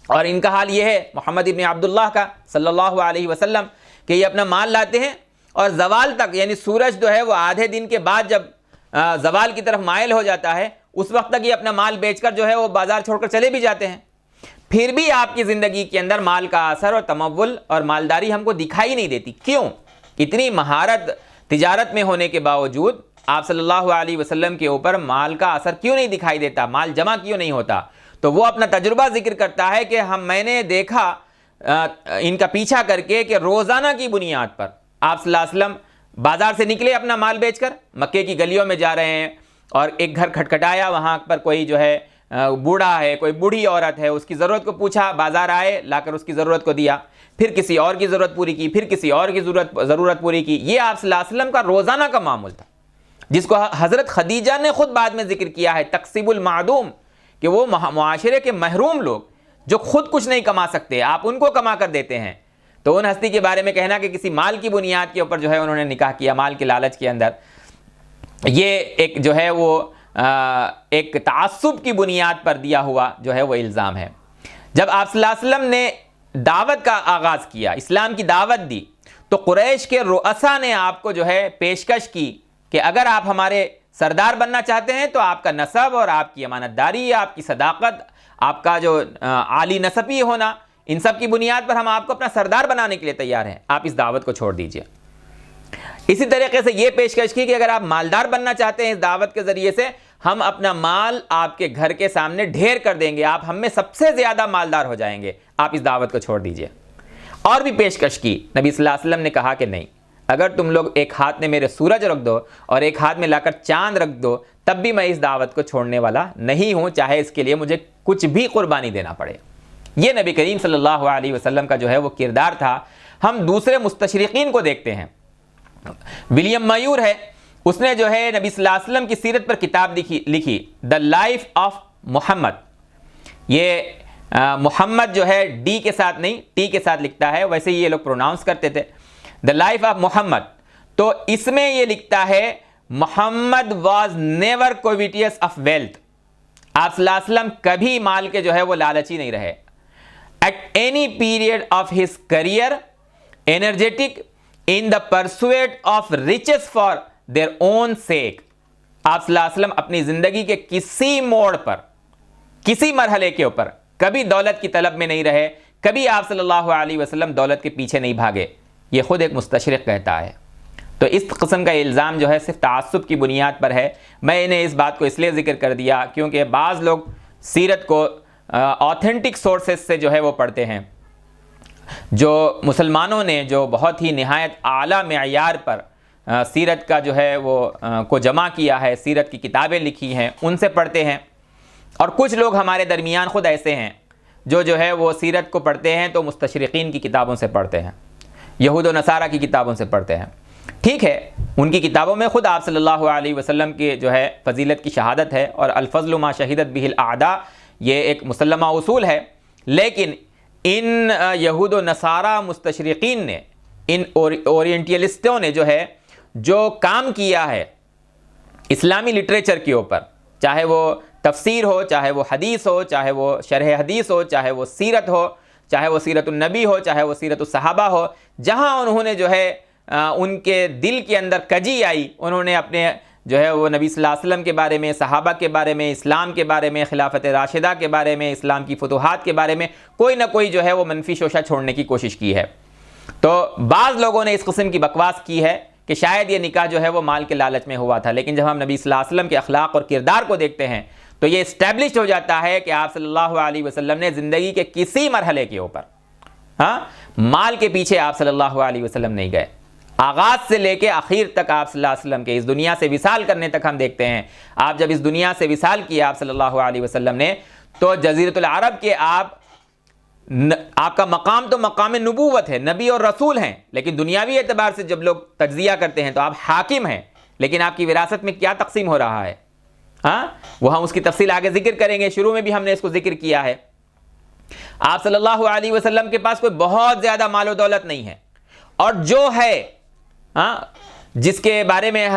اور ان کا حال یہ ہے محمد ابن عبداللہ کا صلی اللہ علیہ وسلم کہ یہ اپنا مال لاتے ہیں اور زوال تک، یعنی سورج جو ہے وہ آدھے دن کے بعد جب زوال کی طرف مائل ہو جاتا ہے اس وقت تک یہ اپنا مال بیچ کر جو ہے وہ بازار چھوڑ کر چلے بھی جاتے ہیں. پھر بھی آپ کی زندگی کے اندر مال کا اثر اور تمول اور مالداری ہم کو دکھائی نہیں دیتی. کیوں؟ اتنی مہارت تجارت میں ہونے کے باوجود آپ صلی اللہ علیہ وسلم کے اوپر مال کا اثر کیوں نہیں دکھائی دیتا؟ مال جمع کیوں نہیں ہوتا؟ تو وہ اپنا تجربہ ذکر کرتا ہے کہ میں نے دیکھا ان کا پیچھا کر کے کہ روزانہ کی بنیاد پر آپ صلی اللہ علیہ وسلم بازار سے نکلے اپنا مال بیچ کر، مکے کی گلیوں میں جا رہے ہیں اور ایک گھر کھٹکھٹایا، وہاں پر کوئی جو ہے بوڑھا ہے، کوئی بوڑھی عورت ہے، اس کی ضرورت کو پوچھا، بازار آئے، لا کر اس کی ضرورت کو دیا، پھر کسی اور کی ضرورت پوری کی، پھر کسی اور کی ضرورت پوری کی. یہ آپ صلی اللہ علیہ وسلم کا روزانہ کا معمول تھا، جس کو حضرت خدیجہ نے خود بعد میں ذکر کیا ہے تقسیب المعدوم، کہ وہ معاشرے کے محروم لوگ جو خود کچھ نہیں کما سکتے آپ ان کو کما کر دیتے ہیں. تو ان ہستی کے بارے میں کہنا کہ کسی مال کی بنیاد کے اوپر جو ہے انہوں نے نکاح کیا، مال کے لالچ کے اندر، یہ ایک جو ہے وہ ایک تعصب کی بنیاد پر دیا ہوا جو ہے وہ الزام ہے۔ جب آپ صلی اللہ علیہ وسلم نے دعوت کا آغاز کیا، اسلام کی دعوت دی، تو قریش کے رؤسا نے آپ کو جو ہے پیشکش کی کہ اگر آپ ہمارے سردار بننا چاہتے ہیں تو آپ کا نسب اور آپ کی امانت داری، آپ کی صداقت، آپ کا جو عالی نسبی ہونا، ان سب کی بنیاد پر ہم آپ کو اپنا سردار بنانے کے لیے تیار ہیں، آپ اس دعوت کو چھوڑ دیجئے۔ اسی طریقے سے یہ پیشکش کی کہ اگر آپ مالدار بننا چاہتے ہیں اس دعوت کے ذریعے سے، ہم اپنا مال آپ کے گھر کے سامنے ڈھیر کر دیں گے، آپ ہم میں سب سے زیادہ مالدار ہو جائیں گے، آپ اس دعوت کو چھوڑ دیجئے۔ اور بھی پیشکش کی، نبی صلی اللہ علیہ وسلم نے کہا کہ نہیں، اگر تم لوگ ایک ہاتھ میں میرے سورج رکھ دو اور ایک ہاتھ میں لا کر چاند رکھ دو، تب بھی میں اس دعوت کو چھوڑنے والا نہیں ہوں، چاہے اس کے لیے مجھے کچھ بھی قربانی دینا پڑے۔ یہ نبی کریم صلی اللہ علیہ وسلم کا جو ہے وہ کردار تھا۔ ہم دوسرے مستشرقین کو دیکھتے ہیں، ولیم میور ہے، اس نے جو ہے نبی صلی اللہ علیہ وسلم کی سیرت پر کتاب لکھی دا لائف آف محمد۔ یہ محمد جو ہے ڈی کے ساتھ نہیں، ٹی کے ساتھ لکھتا ہے، ویسے ہی یہ لوگ پروناؤنس کرتے تھے، دا لائف آف محمد۔ تو اس میں یہ لکھتا ہے محمد واز نیور کویٹیس آف ویلتھ، آپ صلی اللہ علیہ وسلم کبھی مال کے جو ہے وہ لالچی نہیں رہے۔ At any period of his career energetic in the pursuit of riches for their own sake, آپ صلی اللہ علیہ وسلم اپنی زندگی کے کسی موڑ پر، کسی مرحلے کے اوپر کبھی دولت کی طلب میں نہیں رہے، کبھی آپ صلی اللہ علیہ وسلم دولت کے پیچھے نہیں بھاگے، یہ خود ایک مستشرق کہتا ہے۔ تو اس قسم کا الزام جو ہے صرف تعصب کی بنیاد پر ہے۔ میں نے اس بات کو اس لیے ذکر کر دیا کیونکہ بعض لوگ سیرت کو آتھینٹک سورسز سے جو ہے وہ پڑھتے ہیں، جو مسلمانوں نے جو بہت ہی نہایت اعلیٰ معیار پر سیرت کا جو ہے وہ کو جمع کیا ہے، سیرت کی کتابیں لکھی ہیں، ان سے پڑھتے ہیں۔ اور کچھ لوگ ہمارے درمیان خود ایسے ہیں جو ہے وہ سیرت کو پڑھتے ہیں تو مستشرقین کی کتابوں سے پڑھتے ہیں، یہود و نصارہ کی کتابوں سے پڑھتے ہیں۔ ٹھیک ہے، ان کی کتابوں میں خود آپ صلی اللہ علیہ وسلم کی جو ہے فضیلت کی شہادت ہے، اور الفضل ما شہدت بہ الاعداء یہ ایک مسلمہ اصول ہے، لیکن ان یہود و نصارہ مستشرقین نے، ان اورینٹیلسٹوں نے جو ہے جو کام کیا ہے اسلامی لٹریچر کے اوپر، چاہے وہ تفسیر ہو، چاہے وہ حدیث ہو، چاہے وہ شرح حدیث ہو، چاہے وہ سیرت ہو، چاہے وہ سیرت النبی ہو، چاہے وہ سیرت الصحابہ ہو، جہاں انہوں نے جو ہے ان کے دل کے اندر کجی آئی، انہوں نے اپنے جو ہے وہ نبی صلی اللہ علیہ وسلم کے بارے میں، صحابہ کے بارے میں، اسلام کے بارے میں، خلافت راشدہ کے بارے میں، اسلام کی فتوحات کے بارے میں کوئی نہ کوئی جو ہے وہ منفی شوشہ چھوڑنے کی کوشش کی ہے۔ تو بعض لوگوں نے اس قسم کی بکواس کی ہے کہ شاید یہ نکاح جو ہے وہ مال کے لالچ میں ہوا تھا، لیکن جب ہم نبی صلی اللہ علیہ وسلم کے اخلاق اور کردار کو دیکھتے ہیں تو یہ اسٹیبلشڈ ہو جاتا ہے کہ آپ صلی اللہ علیہ وسلم نے زندگی کے کسی مرحلے کے اوپر مال کے پیچھے آپ صلی اللہ علیہ وسلم نہیں گئے۔ آغاز سے لے کے آخر تک آپ صلی اللہ علیہ وسلم کے اس دنیا سے وصال کرنے تک ہم دیکھتے ہیں، آپ جب اس دنیا سے وصال کیا آپ صلی اللہ علیہ وسلم نے، تو جزیرۃ العرب کے آپ کا مقام تو مقام نبوت ہے، نبی اور رسول ہیں، لیکن دنیاوی اعتبار سے جب لوگ تجزیہ کرتے ہیں تو آپ حاکم ہیں، لیکن آپ کی وراثت میں کیا تقسیم ہو رہا ہے؟ وہ ہم اس کی تفصیل آگے ذکر کریں گے، شروع میں بھی ہم نے اس کو ذکر کیا ہے۔ آپ صلی اللہ علیہ وسلم کے پاس کوئی بہت زیادہ مال و دولت نہیں ہے، اور جو ہے جس کے بارے میں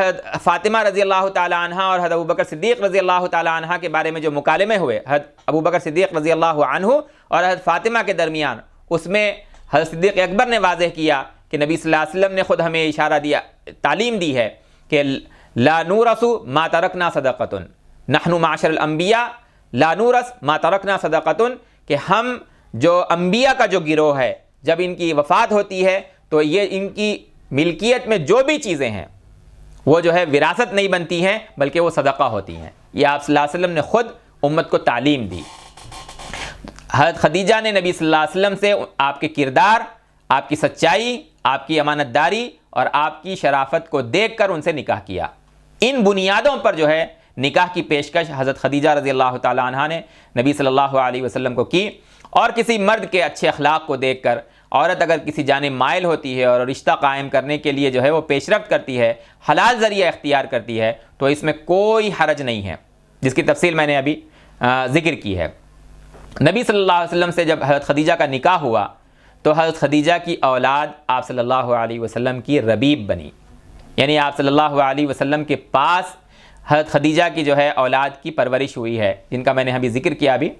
فاطمہ رضی اللہ تعالی عنہ اور حضرت ابوبکر صدیق رضی اللہ تعالی عنہ کے بارے میں جو مکالمے ہوئے، حضرت ابوبکر صدیق رضی اللہ عنہ اور حضرت فاطمہ کے درمیان، اس میں حضرت صدیق اکبر نے واضح کیا کہ نبی صلی اللہ علیہ وسلم نے خود ہمیں اشارہ دیا، تعلیم دی ہے کہ لا نورث ما ترکنا صدقۃ، نحن معاشر الانبیاء لا نورث ما ترکنا صدقۃ، کہ ہم جو انبیاء کا جو گروہ ہے جب ان کی وفات ہوتی ہے تو یہ ان کی ملکیت میں جو بھی چیزیں ہیں وہ جو ہے وراثت نہیں بنتی ہیں بلکہ وہ صدقہ ہوتی ہیں۔ یہ آپ صلی اللہ علیہ وسلم نے خود امت کو تعلیم دی۔ حضرت خدیجہ نے نبی صلی اللہ علیہ وسلم سے آپ کے کردار، آپ کی سچائی، آپ کی امانت داری اور آپ کی شرافت کو دیکھ کر ان سے نکاح کیا۔ ان بنیادوں پر جو ہے نکاح کی پیشکش حضرت خدیجہ رضی اللہ تعالی عنہ نے نبی صلی اللہ علیہ وسلم کو کی، اور کسی مرد کے اچھے اخلاق کو دیکھ کر عورت اگر کسی جانب مائل ہوتی ہے اور رشتہ قائم کرنے کے لیے جو ہے وہ پیش رفت کرتی ہے، حلال ذریعہ اختیار کرتی ہے، تو اس میں کوئی حرج نہیں ہے، جس کی تفصیل میں نے ابھی ذکر کی ہے۔ نبی صلی اللہ علیہ وسلم سے جب حضرت خدیجہ کا نکاح ہوا تو حضرت خدیجہ کی اولاد آپ صلی اللہ علیہ وسلم کی ربیب بنی، یعنی آپ صلی اللہ علیہ وسلم کے پاس حضرت خدیجہ کی جو ہے اولاد کی پرورش ہوئی ہے، جن کا میں نے ابھی ذکر کیا ابھی،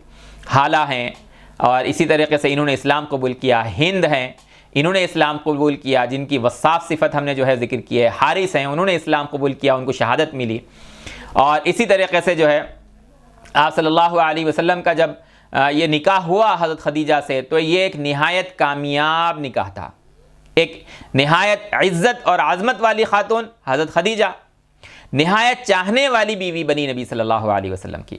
حالہ ہیں، اور اسی طریقے سے انہوں نے اسلام قبول کیا، ہند ہیں انہوں نے اسلام قبول کیا، جن کی وصاف صفت ہم نے جو ہے ذکر کی ہے، حارث ہیں انہوں نے اسلام قبول کیا، ان کو شہادت ملی۔ اور اسی طریقے سے جو ہے آپ صلی اللہ علیہ وسلم کا جب یہ نکاح ہوا حضرت خدیجہ سے، تو یہ ایک نہایت کامیاب نکاح تھا، ایک نہایت عزت اور عظمت والی خاتون حضرت خدیجہ، نہایت چاہنے والی بیوی بنی نبی صلی اللہ علیہ وسلم کی،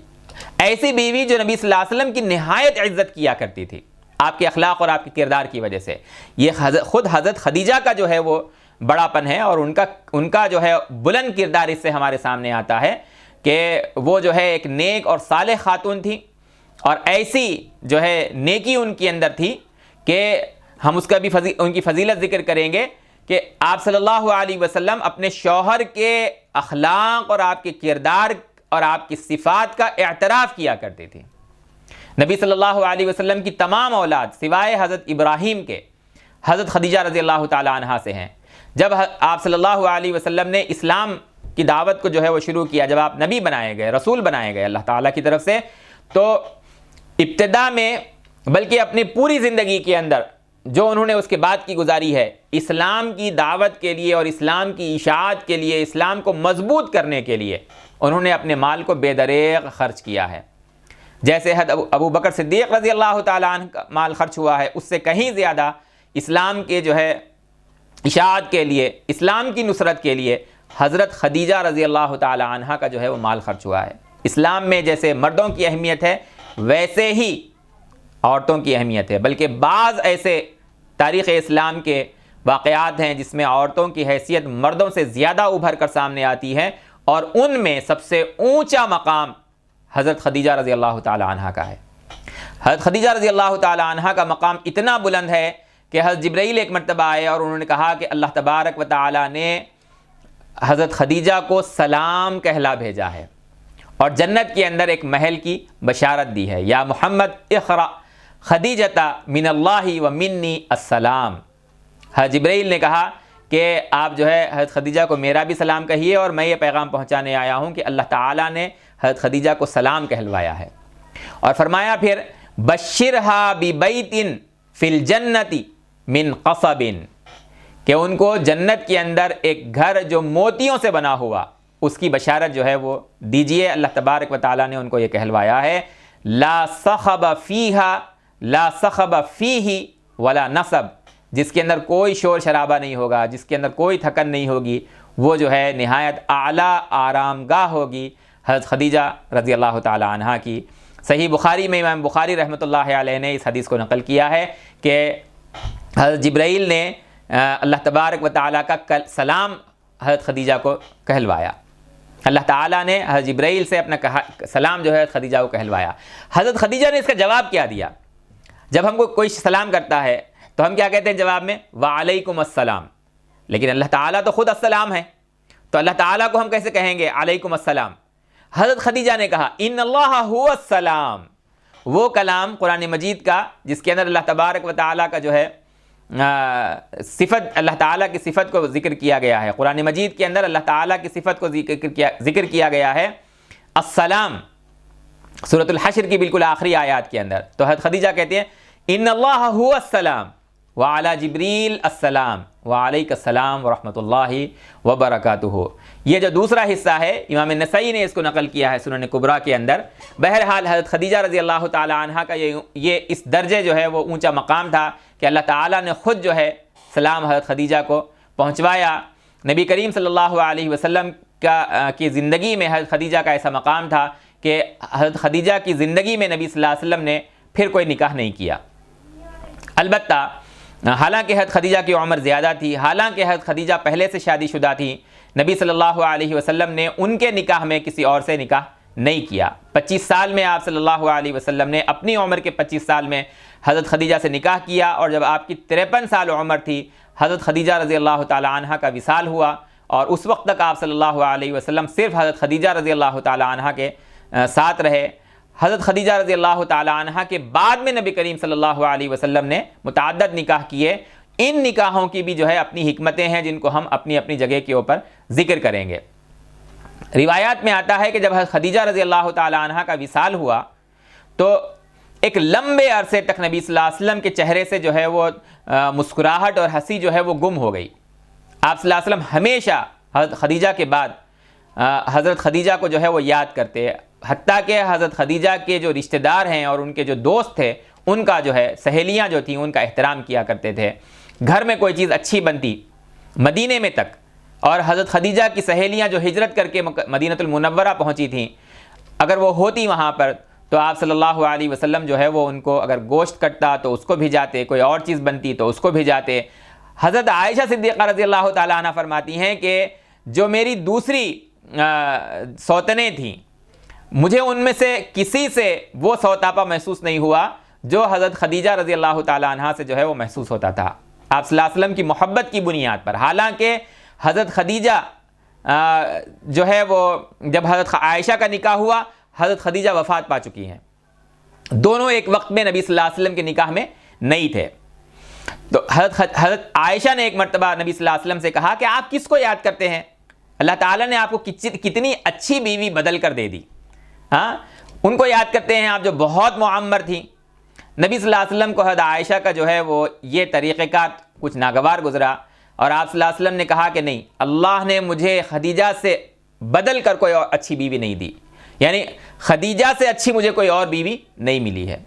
ایسی بیوی جو نبی صلی اللہ علیہ وسلم کی نہایت عزت کیا کرتی تھی آپ کے اخلاق اور آپ کے کردار کی وجہ سے۔ یہ خود حضرت خدیجہ کا جو ہے وہ بڑا پن ہے، اور ان کا جو ہے بلند کردار اس سے ہمارے سامنے آتا ہے کہ وہ جو ہے ایک نیک اور صالح خاتون تھی، اور ایسی جو ہے نیکی ان کے اندر تھی کہ ہم اس کا بھی ان کی فضیلت ذکر کریں گے کہ آپ صلی اللہ علیہ وسلم اپنے شوہر کے اخلاق اور آپ کے کردار اور آپ کی صفات کا اعتراف کیا کرتے تھے۔ نبی صلی اللہ علیہ وسلم کی تمام اولاد سوائے حضرت ابراہیم کے حضرت خدیجہ رضی اللہ تعالی عنہا سے ہیں۔ جب آپ صلی اللہ علیہ وسلم نے اسلام کی دعوت کو جو ہے وہ شروع کیا، جب آپ نبی بنائے گئے، رسول بنائے گئے اللہ تعالیٰ کی طرف سے، تو ابتدا میں بلکہ اپنی پوری زندگی کے اندر جو انہوں نے اس کے بعد کی گزاری ہے، اسلام کی دعوت کے لیے اور اسلام کی اشاعت کے لیے، اسلام کو مضبوط کرنے کے لیے انہوں نے اپنے مال کو بے دریغ خرچ کیا ہے۔ جیسے ابو بکر صدیق رضی اللہ تعالیٰ عنہ کا مال خرچ ہوا ہے، اس سے کہیں زیادہ اسلام کے جو ہے اشاعت کے لیے، اسلام کی نصرت کے لیے حضرت خدیجہ رضی اللہ تعالیٰ عنہ کا جو ہے وہ مال خرچ ہوا ہے۔ اسلام میں جیسے مردوں کی اہمیت ہے ویسے ہی عورتوں کی اہمیت ہے، بلکہ بعض ایسے تاریخ اسلام کے واقعات ہیں جس میں عورتوں کی حیثیت مردوں سے زیادہ ابھر کر سامنے آتی ہے، اور ان میں سب سے اونچا مقام حضرت خدیجہ رضی اللہ تعالی عنہ کا ہے۔ حضرت خدیجہ رضی اللہ تعالی عنہ کا مقام اتنا بلند ہے کہ حضرت جبرائیل ایک مرتبہ آئے اور انہوں نے کہا کہ اللہ تبارک و تعالی نے حضرت خدیجہ کو سلام کہلا بھیجا ہے، اور جنت کے اندر ایک محل کی بشارت دی ہے، یا محمد اقرأ خدیجہ من اللہ و منی السلام۔ حضرت جبرائیل نے کہا کہ آپ جو ہے حضرت خدیجہ کو میرا بھی سلام کہیے، اور میں یہ پیغام پہنچانے آیا ہوں کہ اللہ تعالیٰ نے حضرت خدیجہ کو سلام کہلوایا ہے۔ اور فرمایا پھر بشرھا ببیت فی الجنۃ من قصب، کہ ان کو جنت کے اندر ایک گھر جو موتیوں سے بنا ہوا اس کی بشارت جو ہے وہ دیجئے۔ اللہ تبارک و تعالیٰ نے ان کو یہ کہلوایا ہے لا صخب فیہا لا صخب فیہ ولا نصب، جس کے اندر کوئی شور شرابہ نہیں ہوگا، جس کے اندر کوئی تھکن نہیں ہوگی، وہ جو ہے نہایت اعلیٰ آرام گاہ ہوگی حضرت خدیجہ رضی اللہ تعالی عنہ کی۔ صحیح بخاری میں امام بخاری رحمۃ اللہ علیہ نے اس حدیث کو نقل کیا ہے کہ حضرت جبرائیل نے اللہ تبارک و تعالیٰ کا سلام حضرت خدیجہ کو کہلوایا، اللہ تعالیٰ نے حضرت جبرائیل سے اپنا سلام جو ہے حضرت خدیجہ کو کہلوایا۔ حضرت خدیجہ نے اس کا جواب کیا دیا؟ جب ہم کو کوئی سلام کرتا ہے تو ہم کیا کہتے ہیں جواب میں؟ وعلیکم السلام، لیکن اللہ تعالیٰ تو خود السلام ہے، تو اللہ تعالیٰ کو ہم کیسے کہیں گے علیکم السلام؟ حضرت خدیجہ نے کہا ان اللہ هو السلام، وہ کلام قرآن مجید کا جس کے اندر اللہ تبارک و تعالیٰ کا جو ہے صفت، اللہ تعالیٰ کی صفت کو ذکر کیا گیا ہے، قرآن مجید کے اندر اللہ تعالیٰ کی صفت کو ذکر کیا گیا ہے السلام، سورۃ الحشر کی بالکل آخری آیات کے اندر۔ تو حضرت خدیجہ کہتے ہیں ان اللہ هو السلام وعلی جبریل السلام وعلیک السلام ورحمۃ اللہ وبرکاتہ۔ یہ جو دوسرا حصہ ہے امام نسائی نے اس کو نقل کیا ہے سنن کبریٰ کے اندر۔ بہرحال حضرت خدیجہ رضی اللہ تعالی عنہ کا یہ اس درجے جو ہے وہ اونچا مقام تھا کہ اللہ تعالیٰ نے خود جو ہے سلام حضرت خدیجہ کو پہنچوایا۔ نبی کریم صلی اللہ علیہ وسلم کی زندگی میں حضرت خدیجہ کا ایسا مقام تھا کہ حضرت خدیجہ کی زندگی میں نبی صلی اللہ علیہ وسلم نے پھر کوئی نکاح نہیں کیا۔ البتہ حالانکہ حضرت خدیجہ کی عمر زیادہ تھی، حالانکہ حضرت خدیجہ پہلے سے شادی شدہ تھی، نبی صلی اللہ علیہ وسلم نے ان کے نکاح میں کسی اور سے نکاح نہیں کیا۔ 25 سال میں آپ صلی اللہ علیہ وسلم نے اپنی عمر کے 25 سال میں حضرت خدیجہ سے نکاح کیا، اور جب آپ کی 53 سال عمر تھی حضرت خدیجہ رضی اللہ تعالی عنہ کا وصال ہوا، اور اس وقت تک آپ صلی اللہ علیہ وسلم صرف حضرت خدیجہ رضی اللہ تعالی عنہ کے ساتھ رہے۔ حضرت خدیجہ رضی اللہ تعالی عنہ کے بعد میں نبی کریم صلی اللہ علیہ وسلم نے متعدد نکاح کیے. ان نکاحوں کی بھی جو ہے اپنی حکمتیں ہیں جن کو ہم اپنی اپنی جگہ کے اوپر ذکر کریں گے. روایات میں آتا ہے کہ جب حضرت خدیجہ رضی اللہ تعالی عنہ کا وصال ہوا تو ایک لمبے عرصے تک نبی صلی اللہ علیہ وسلم کے چہرے سے جو ہے وہ مسکراہٹ اور ہنسی جو ہے وہ گم ہو گئی. آپ صلی اللہ علیہ وسلم ہمیشہ حضرت خدیجہ کے بعد حضرت خدیجہ کو جو ہے وہ یاد کرتے، حتیٰ کہ حضرت خدیجہ کے جو رشتہ دار ہیں اور ان کے جو دوست تھے ان کا جو ہے سہیلیاں جو تھیں ان کا احترام کیا کرتے تھے. گھر میں کوئی چیز اچھی بنتی مدینے میں تک، اور حضرت خدیجہ کی سہیلیاں جو ہجرت کر کے مدینہ المنورہ پہنچی تھیں، اگر وہ ہوتی وہاں پر تو آپ صلی اللہ علیہ وسلم جو ہے وہ ان کو اگر گوشت کٹتا تو اس کو بھیجاتے، کوئی اور چیز بنتی تو اس کو بھیجاتے. حضرت عائشہ صدیقہ رضی اللہ تعالی عنہ فرماتی ہیں کہ جو میری دوسری سوتنیں تھیں مجھے ان میں سے کسی سے وہ سوتاپا محسوس نہیں ہوا جو حضرت خدیجہ رضی اللہ تعالی عنہ سے جو ہے وہ محسوس ہوتا تھا. آپ صلی اللہ علیہ وسلم کی محبت کی بنیاد پر. حالانکہ حضرت خدیجہ جو ہے وہ جب حضرت عائشہ کا نکاح ہوا حضرت خدیجہ وفات پا چکی ہیں، دونوں ایک وقت میں نبی صلی اللہ علیہ وسلم کے نکاح میں نہیں تھے. تو حضرت عائشہ نے ایک مرتبہ نبی صلی اللہ علیہ وسلم سے کہا کہ آپ کس کو یاد کرتے ہیں؟ اللہ تعالیٰ نے آپ کو کتنی اچھی بیوی بدل کر دے دی. ہاں، ان کو یاد کرتے ہیں آپ جو بہت معمر تھیں. نبی صلی اللہ علیہ وسلم کو حضرت عائشہ کا جو ہے وہ یہ طریقہ کار کچھ ناگوار گزرا، اور آپ صلی اللہ علیہ وسلم نے کہا کہ نہیں، اللہ نے مجھے خدیجہ سے بدل کر کوئی اور اچھی بیوی نہیں دی، یعنی خدیجہ سے اچھی مجھے کوئی اور بیوی نہیں ملی ہے.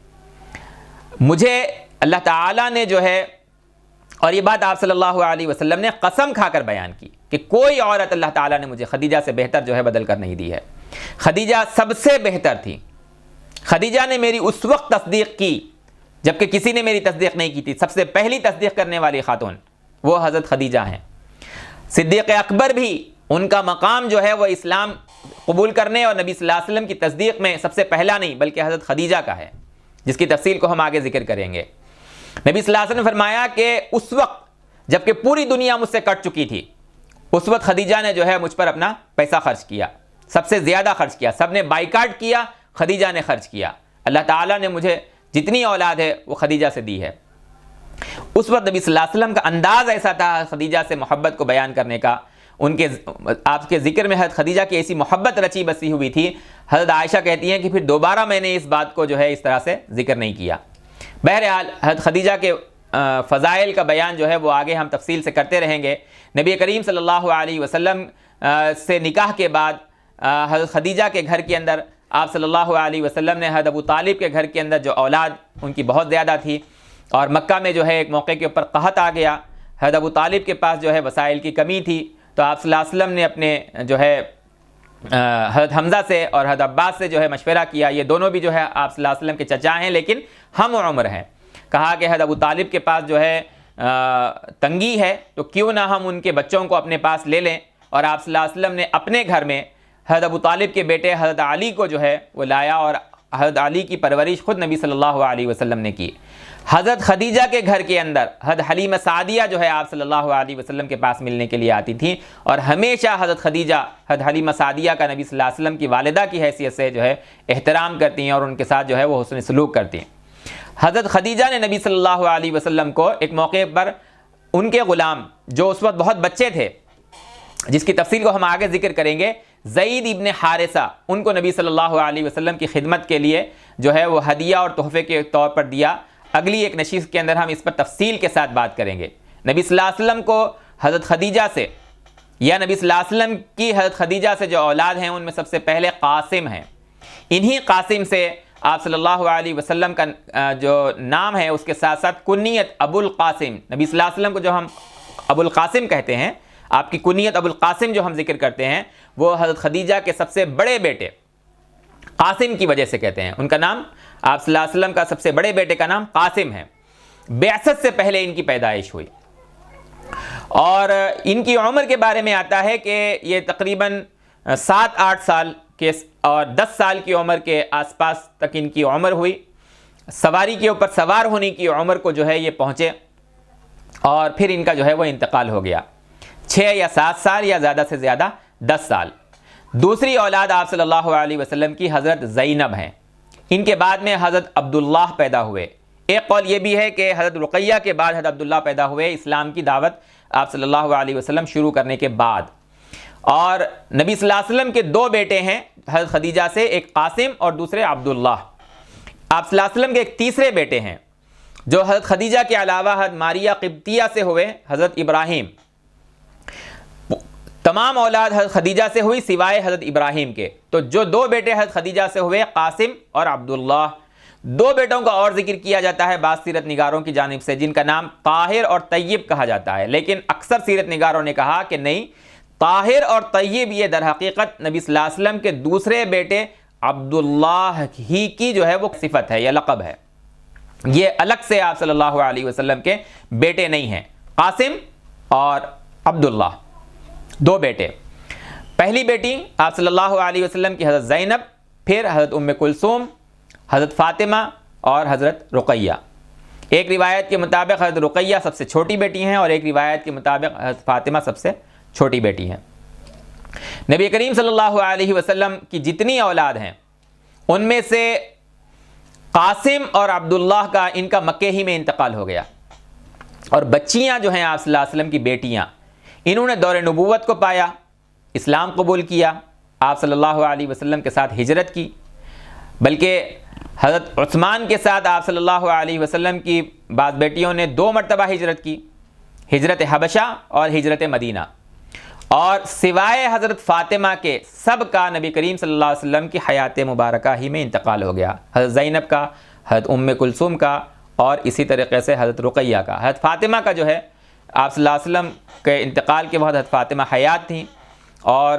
مجھے اللہ تعالیٰ نے جو ہے، اور یہ بات آپ صلی اللہ علیہ وسلم نے قسم کھا کر بیان کی کہ کوئی عورت اللہ تعالیٰ نے مجھے خدیجہ سے بہتر جو ہے بدل کر نہیں دی ہے. خدیجہ سب سے بہتر تھی. خدیجہ نے میری اس وقت تصدیق کی جبکہ کسی نے میری تصدیق نہیں کی تھی. سب سے پہلی تصدیق کرنے والی خاتون وہ حضرت خدیجہ ہیں. صدیق اکبر بھی ان کا مقام جو ہے وہ اسلام قبول کرنے اور نبی صلی اللہ علیہ وسلم کی تصدیق میں سب سے پہلا نہیں بلکہ حضرت خدیجہ کا ہے، جس کی تفصیل کو ہم آگے ذکر کریں گے. نبی صلی اللہ علیہ وسلم نے فرمایا کہ اس وقت جبکہ پوری دنیا مجھ سے کٹ چکی تھی، اس وقت خدیجہ نے جو ہے مجھ پر اپنا پیسہ خرچ کیا، سب سے زیادہ خرچ کیا. سب نے بائیکاٹ کیا، خدیجہ نے خرچ کیا. اللہ تعالیٰ نے مجھے جتنی اولاد ہے وہ خدیجہ سے دی ہے. اس وقت نبی صلی اللہ علیہ وسلم کا انداز ایسا تھا خدیجہ سے محبت کو بیان کرنے کا. ان کے آپ کے ذکر میں حضرت خدیجہ کی ایسی محبت رچی بسی ہوئی تھی. حضرت عائشہ کہتی ہیں کہ پھر دوبارہ میں نے اس بات کو جو ہے اس طرح سے ذکر نہیں کیا. بہرحال حضرت خدیجہ کے فضائل کا بیان جو ہے وہ آگے ہم تفصیل سے کرتے رہیں گے. نبی کریم صلی اللہ علیہ وسلم سے نکاح کے بعد حضرت خدیجہ کے گھر کے اندر آپ صلی اللہ علیہ وسلم نے حضرت ابو طالب کے گھر کے اندر جو اولاد ان کی بہت زیادہ تھی، اور مکہ میں جو ہے ایک موقع کے اوپر قحط آ گیا. حضرت ابو طالب کے پاس جو ہے وسائل کی کمی تھی، تو آپ صلی اللہ علیہ وسلم نے اپنے جو ہے حضرت حمزہ سے اور حضرت عباس سے جو ہے مشورہ کیا. یہ دونوں بھی جو ہے آپ صلی اللہ علیہ وسلم کے چچا ہیں لیکن ہم عمر ہیں. کہا کہ حضرت ابو طالب کے پاس جو ہے تنگی ہے تو کیوں نہ ہم ان کے بچوں کو اپنے پاس لے لیں. اور آپ صلی اللہ علیہ وسلم نے اپنے گھر میں حضرت ابو طالب کے بیٹے حضرت علی کو جو ہے وہ لایا، اور حضرت علی کی پرورش خود نبی صلی اللہ علیہ وسلم نے کی. حضرت خدیجہ کے گھر کے اندر حضرت حلیمہ سعدیہ جو ہے آپ صلی اللہ علیہ وسلم کے پاس ملنے کے لیے آتی تھیں، اور ہمیشہ حضرت خدیجہ حضرت حلیمہ سعدیہ کا نبی صلی اللہ علیہ وسلم کی والدہ کی حیثیت سے جو ہے احترام کرتی ہیں اور ان کے ساتھ جو ہے وہ حسن سلوک کرتی ہیں. حضرت خدیجہ نے نبی صلی اللہ علیہ وسلم کو ایک موقع پر ان کے غلام جو اس وقت بہت بچے تھے، جس کی تفصیل کو ہم آگے ذکر کریں گے، زید ابن حارثہ، ان کو نبی صلی اللہ علیہ وسلم کی خدمت کے لیے جو ہے وہ ہدیہ اور تحفے کے طور پر دیا. اگلی ایک نشست کے اندر ہم اس پر تفصیل کے ساتھ بات کریں گے. نبی صلی اللہ علیہ وسلم کو حضرت خدیجہ سے یا نبی صلی اللہ علیہ وسلم کی حضرت خدیجہ سے جو اولاد ہیں ان میں سب سے پہلے قاسم ہیں. انہی قاسم سے آپ صلی اللہ علیہ وسلم کا جو نام ہے اس کے ساتھ ساتھ کنیت ابو القاسم، نبی صلی اللہ علیہ وسلم کو جو ہم ابو القاسم کہتے ہیں، آپ کی کنیت ابو القاسم جو ہم ذکر کرتے ہیں وہ حضرت خدیجہ کے سب سے بڑے بیٹے قاسم کی وجہ سے کہتے ہیں. ان کا نام آپ صلی اللہ علیہ وسلم کا سب سے بڑے بیٹے کا نام قاسم ہے. بعثت سے پہلے ان کی پیدائش ہوئی. اور ان کی عمر کے بارے میں آتا ہے کہ یہ تقریباً 7-8 سال کے اور 10 سال کی عمر کے آس پاس تک ان کی عمر ہوئی. سواری کے اوپر سوار ہونے کی عمر کو جو ہے یہ پہنچے، اور پھر ان کا جو ہے وہ انتقال ہو گیا. 6 یا 7 سال یا زیادہ سے زیادہ 10 سال. دوسری اولاد آپ صلی اللہ علیہ وسلم کی حضرت زینب ہیں. ان کے بعد میں حضرت عبداللہ پیدا ہوئے۔ ایک قول یہ بھی ہے کہ حضرت رقیہ کے بعد حضرت عبداللہ پیدا ہوئے، اسلام کی دعوت آپ صلی اللہ علیہ وسلم شروع کرنے کے بعد۔ اور نبی صلی اللہ علیہ وسلم کے دو بیٹے ہیں حضرت خدیجہ سے، ایک قاسم اور دوسرے عبداللہ۔ آپ صلی اللہ علیہ وسلم کے ایک تیسرے بیٹے ہیں جو حضرت خدیجہ کے علاوہ حضرت ماریہ قبطیہ سے ہوئے، حضرت ابراہیم۔ تمام اولاد حضرت خدیجہ سے ہوئی سوائے حضرت ابراہیم کے۔ تو جو دو بیٹے حضرت خدیجہ سے ہوئے، قاسم اور عبداللہ۔ دو بیٹوں کا اور ذکر کیا جاتا ہے بعض سیرت نگاروں کی جانب سے، جن کا نام طاہر اور طیب کہا جاتا ہے، لیکن اکثر سیرت نگاروں نے کہا کہ نہیں، طاہر اور طیب یہ در حقیقت نبی صلی اللہ علیہ وسلم کے دوسرے بیٹے عبداللہ ہی کی جو ہے وہ صفت ہے یا لقب ہے، یہ الگ سے آپ صلی اللہ علیہ وسلم کے بیٹے نہیں ہیں۔ قاسم اور عبداللہ دو بیٹے۔ پہلی بیٹی آپ صلی اللہ علیہ وسلم کی حضرت زینب، پھر حضرت ام کلثوم، حضرت فاطمہ اور حضرت رقیہ۔ ایک روایت کے مطابق حضرت رقیہ سب سے چھوٹی بیٹی ہیں اور ایک روایت کے مطابق حضرت فاطمہ سب سے چھوٹی بیٹی ہیں۔ نبی کریم صلی اللہ علیہ وسلم کی جتنی اولاد ہیں ان میں سے قاسم اور عبداللہ کا ان کا مکے ہی میں انتقال ہو گیا، اور بچیاں جو ہیں آپ صلی اللہ علیہ وسلم کی بیٹیاں، انہوں نے دور نبوت کو پایا، اسلام قبول کیا، آپ صلی اللہ علیہ وسلم کے ساتھ ہجرت کی، بلکہ حضرت عثمان کے ساتھ آپ صلی اللہ علیہ وسلم کی بعض بیٹیوں نے 2 مرتبہ ہجرت کی، ہجرت حبشہ اور ہجرت مدینہ۔ اور سوائے حضرت فاطمہ کے سب کا نبی کریم صلی اللہ علیہ وسلم کی حیات مبارکہ ہی میں انتقال ہو گیا، حضرت زینب کا، حضرت ام کلثوم کا، اور اسی طریقے سے حضرت رقیہ کا۔ حضرت فاطمہ کا جو ہے آپ صلی اللہ علیہ وسلم کے انتقال کے بعد حضرت فاطمہ حیات تھیں، اور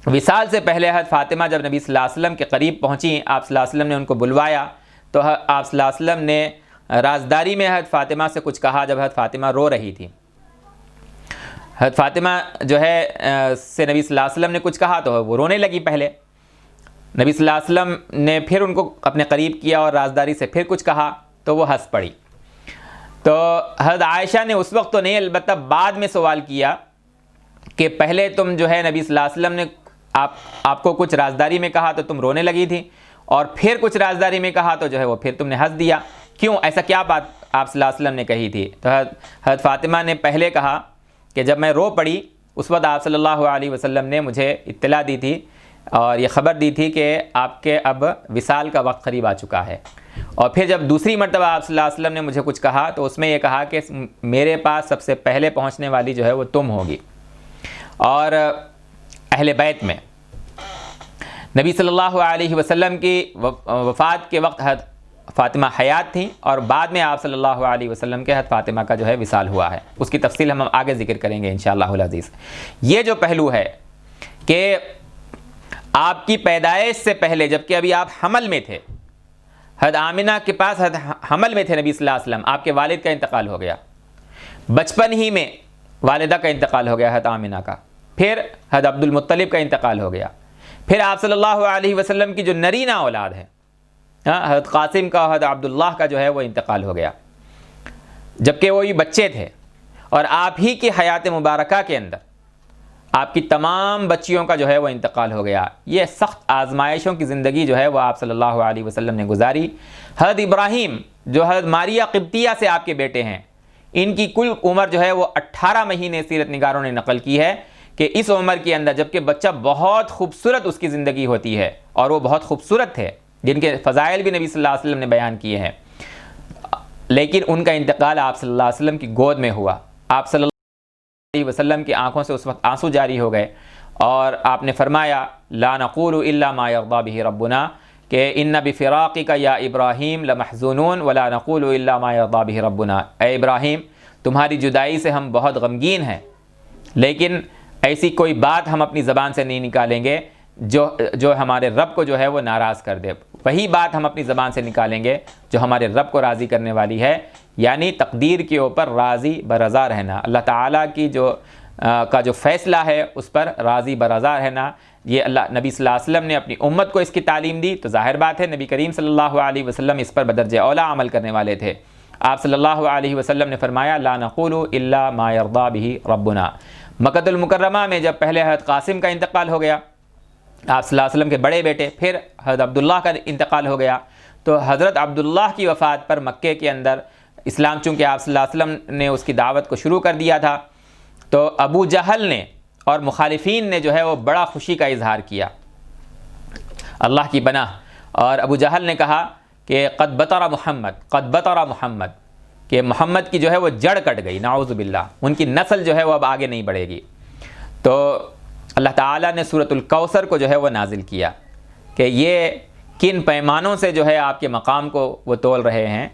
وصال سے پہلے حضرت فاطمہ جب نبی صلی اللہ علیہ وسلم کے قریب پہنچیں، آپ صلی اللہ علیہ وسلم نے ان کو بلوایا تو آپ صلی اللہ علیہ وسلم نے رازداری میں حضرت فاطمہ سے کچھ کہا جب حضرت فاطمہ رو رہی تھی۔ حضرت فاطمہ جو ہے سے نبی صلی اللہ علیہ وسلم نے کچھ کہا تو وہ رونے لگی پہلے، نبی صلی اللہ علیہ وسلم نے پھر ان کو اپنے قریب کیا اور رازداری سے پھر کچھ کہا تو وہ ہنس پڑی۔ تو حضرت عائشہ نے اس وقت تو نہیں، البتہ بعد میں سوال کیا کہ پہلے تم جو ہے نبی صلی اللہ علیہ وسلم نے آپ کو کچھ رازداری میں کہا تو تم رونے لگی تھی، اور پھر کچھ رازداری میں کہا تو جو ہے وہ پھر تم نے ہنس دیا، کیوں، ایسا کیا بات آپ صلی اللہ علیہ وسلم نے کہی تھی؟ تو حضرت فاطمہ نے پہلے کہا کہ جب میں رو پڑی اس وقت آپ صلی اللہ علیہ وسلم نے مجھے اطلاع دی تھی اور یہ خبر دی تھی کہ آپ کے اب وصال کا وقت قریب آ چکا ہے، اور پھر جب دوسری مرتبہ آپ صلی اللہ علیہ وسلم نے مجھے کچھ کہا تو اس میں یہ کہا کہ میرے پاس سب سے پہلے پہنچنے والی جو ہے وہ تم ہوگی۔ اور اہل بیت میں نبی صلی اللہ علیہ وسلم کی وفات کے وقت حضرت فاطمہ حیات تھیں، اور بعد میں آپ صلی اللہ علیہ وسلم کے حضرت فاطمہ کا جو ہے وصال ہوا ہے، اس کی تفصیل ہم آگے ذکر کریں گے انشاءاللہ العزیز۔ یہ جو پہلو ہے کہ آپ کی پیدائش سے پہلے جبکہ ابھی آپ حمل میں تھے، حضرت آمنہ کے پاس حمل میں تھے نبی صلی اللہ علیہ وسلم، آپ کے والد کا انتقال ہو گیا، بچپن ہی میں والدہ کا انتقال ہو گیا حضرت آمنہ کا، پھر حضرت عبد المطلب کا انتقال ہو گیا، پھر آپ صلی اللہ علیہ وسلم کی جو نرینہ اولاد ہے حضرت قاسم کا، حضرت عبداللہ کا جو ہے وہ انتقال ہو گیا، جبکہ وہ بھی بچے تھے، اور آپ ہی کی حیات مبارکہ کے اندر آپ کی تمام بچیوں کا جو ہے وہ انتقال ہو گیا۔ یہ سخت آزمائشوں کی زندگی جو ہے وہ آپ صلی اللہ علیہ وسلم نے گزاری۔ حضرت ابراہیم جو حضرت ماریہ قبطیہ سے آپ کے بیٹے ہیں، ان کی کل عمر جو ہے وہ 18 مہینے سیرت نگاروں نے نقل کی ہے کہ اس عمر کے اندر جبکہ بچہ بہت خوبصورت اس کی زندگی ہوتی ہے، اور وہ بہت خوبصورت تھے جن کے فضائل بھی نبی صلی اللہ علیہ وسلم نے بیان کیے ہیں، لیکن ان کا انتقال آپ صلی اللہ علیہ وسلم کی گود میں ہوا۔ آپ صلی اللہ علیہ وسلم کی آنکھوں سے اس وقت آنسو جاری ہو گئے، اور آپ نے فرمایا لا نقول الا ما یرضی بہ ربنا، کہ ان بفراقک یا ابراہیم لمحزونون ولا نقول الا ما یرضی بہ ربنا، اے ابراہیم تمہاری جدائی سے ہم بہت غمگین ہیں، لیکن ایسی کوئی بات ہم اپنی زبان سے نہیں نکالیں گے جو ہمارے رب کو جو ہے وہ ناراض کر دے، وہی بات ہم اپنی زبان سے نکالیں گے جو ہمارے رب کو راضی کرنے والی ہے، یعنی تقدیر کے اوپر راضی برضا رہنا، اللہ تعالیٰ کی کا جو فیصلہ ہے اس پر راضی برضا رہنا۔ یہ نبی صلی اللہ علیہ وسلم نے اپنی امت کو اس کی تعلیم دی، تو ظاہر بات ہے نبی کریم صلی اللہ علیہ وسلم اس پر بدرجہ اولا عمل کرنے والے تھے۔ آپ صلی اللہ علیہ وسلم نے فرمایا لا نقول الا ما یرضی بہ ربنا۔ مکۃ المکرمہ میں جب پہلے حضرت قاسم کا انتقال ہو گیا آپ صلی اللہ علیہ وسلم کے بڑے بیٹے، پھر حضرت عبداللہ کا انتقال ہو گیا، تو حضرت عبداللہ کی وفات پر مکے کے اندر اسلام، چونکہ آپ صلی اللہ علیہ وسلم نے اس کی دعوت کو شروع کر دیا تھا، تو ابو جہل نے اور مخالفین نے جو ہے وہ بڑا خوشی کا اظہار کیا اللہ کی پناہ، اور ابو جہل نے کہا کہ قد بطر محمد، قد بطر محمد، کہ محمد کی جو ہے وہ جڑ کٹ گئی، نعوذ باللہ، ان کی نسل جو ہے وہ اب آگے نہیں بڑھے گی۔ تو اللہ تعالیٰ نے سورۃ الکوثر کو جو ہے وہ نازل کیا کہ یہ کن پیمانوں سے جو ہے آپ کے مقام کو وہ تول رہے ہیں،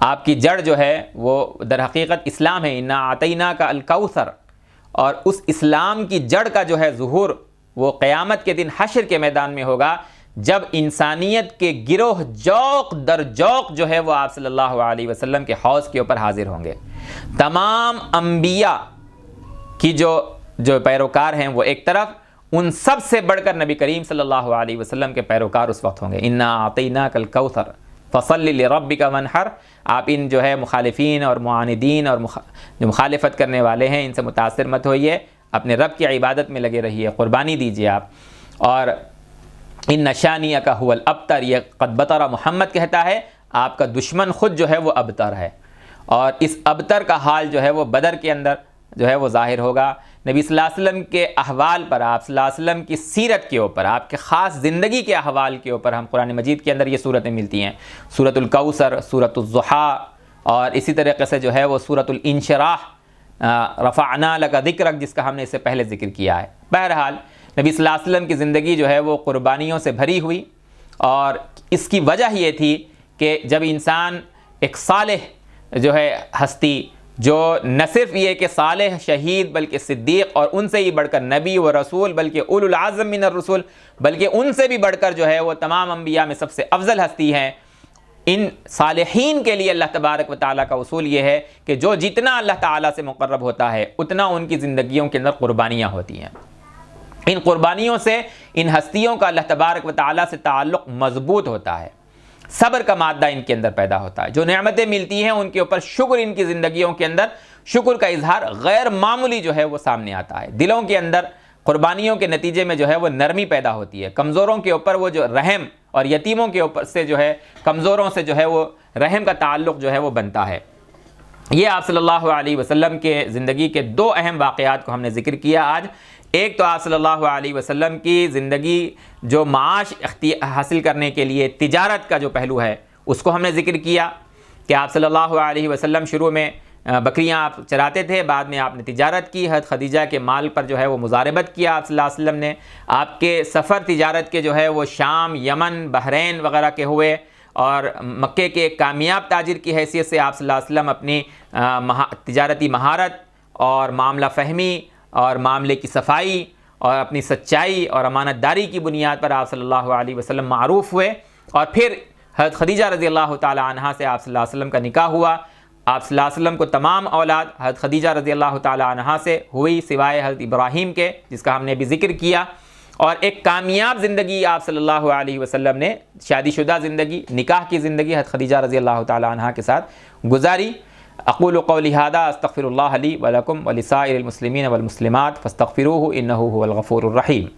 آپ کی جڑ جو ہے وہ در حقیقت اسلام ہے، انا اعطیناک الکوثر، اور اس اسلام کی جڑ کا جو ہے ظہور وہ قیامت کے دن حشر کے میدان میں ہوگا، جب انسانیت کے گروہ جوق در جوق جو ہے وہ آپ صلی اللہ علیہ وسلم کے حوض کے اوپر حاضر ہوں گے۔ تمام انبیاء کی جو پیروکار ہیں وہ ایک طرف، ان سب سے بڑھ کر نبی کریم صلی اللہ علیہ وسلم کے پیروکار اس وقت ہوں گے۔ انا اعطیناک الکوثر فصل لربک وانحر۔ آپ ان جو ہے مخالفین اور معاندین اور جو مخالفت کرنے والے ہیں ان سے متاثر مت ہوئیے، اپنے رب کی عبادت میں لگے رہیے، قربانی دیجیے آپ۔ اور ان شانیک هو الابتر، یہ قد بطر محمد کہتا ہے آپ کا دشمن خود جو ہے وہ ابتر ہے، اور اس ابتر کا حال جو ہے وہ بدر کے اندر جو ہے وہ ظاہر ہوگا۔ نبی صلی اللہ علیہ وسلم کے احوال پر، آپ صلی اللہ علیہ وسلم کی سیرت کے اوپر، آپ کے خاص زندگی کے احوال کے اوپر ہم قرآن مجید کے اندر یہ صورتیں ملتی ہیں، سورۃ الکوثر، سورۃ الضحیٰ، اور اسی طریقے سے جو ہے وہ سورۃ الانشراح، رفعنا لک ذکرک، جس کا ہم نے اس سے پہلے ذکر کیا ہے۔ بہرحال نبی صلی اللہ علیہ وسلم کی زندگی جو ہے وہ قربانیوں سے بھری ہوئی، اور اس کی وجہ یہ تھی کہ جب انسان ایک صالح جو ہے ہستی، جو نہ صرف یہ کہ صالح، شہید، بلکہ صدیق، اور ان سے ہی بڑھ کر نبی و رسول، بلکہ اولو العزم من الرسول، بلکہ ان سے بھی بڑھ کر جو ہے وہ تمام انبیاء میں سب سے افضل ہستی ہیں، ان صالحین کے لیے اللہ تبارک و تعالیٰ کا اصول یہ ہے کہ جو جتنا اللہ تعالیٰ سے مقرب ہوتا ہے اتنا ان کی زندگیوں کے اندر قربانیاں ہوتی ہیں۔ ان قربانیوں سے ان ہستیوں کا اللہ تبارک و تعالیٰ سے تعلق مضبوط ہوتا ہے، صبر کا مادہ ان کے اندر پیدا ہوتا ہے، جو نعمتیں ملتی ہیں ان کے اوپر شکر، ان کی زندگیوں کے اندر شکر کا اظہار غیر معمولی جو ہے وہ سامنے آتا ہے۔ دلوں کے اندر قربانیوں کے نتیجے میں جو ہے وہ نرمی پیدا ہوتی ہے، کمزوروں کے اوپر وہ جو رحم، اور یتیموں کے اوپر سے جو ہے کمزوروں سے جو ہے وہ رحم کا تعلق جو ہے وہ بنتا ہے۔ یہ آپ صلی اللہ علیہ وسلم کے زندگی کے دو اہم واقعات کو ہم نے ذکر کیا آج۔ ایک تو آپ صلی اللہ علیہ وسلم کی زندگی جو معاش حاصل کرنے کے لیے تجارت کا جو پہلو ہے اس کو ہم نے ذکر کیا کہ آپ صلی اللہ علیہ وسلم شروع میں بکریاں آپ چراتے تھے، بعد میں آپ نے تجارت کی، حضرت خدیجہ کے مال پر جو ہے وہ مضاربت کیا آپ صلی اللہ علیہ وسلم نے۔ آپ کے سفر تجارت کے جو ہے وہ شام، یمن، بحرین وغیرہ کے ہوئے، اور مکے کے ایک کامیاب تاجر کی حیثیت سے آپ صلی اللہ علیہ وسلم اپنی تجارتی مہارت اور معاملہ فہمی اور معاملے کی صفائی اور اپنی سچائی اور امانت داری کی بنیاد پر آپ صلی اللہ علیہ وسلم معروف ہوئے، اور پھر حضرت خدیجہ رضی اللہ تعالی عنہا سے آپ صلی اللہ علیہ وسلم کا نکاح ہوا۔ آپ صلی اللہ علیہ وسلم کو تمام اولاد حضرت خدیجہ رضی اللہ تعالی عنہا سے ہوئی، سوائے حضرت ابراہیم کے جس کا ہم نے بھی ذکر کیا، اور ایک کامیاب زندگی آپ صلی اللہ علیہ وسلم نے، شادی شدہ زندگی، نکاح کی زندگی حضرت خدیجہ رضی اللہ تعالی عنہا کے ساتھ گزاری۔ اقول قولی ھذا استغفر اللہ لی ولکم ولسائر المسلمین والمسلمات فاستغفروہ انہ هو الغفور الرحیم۔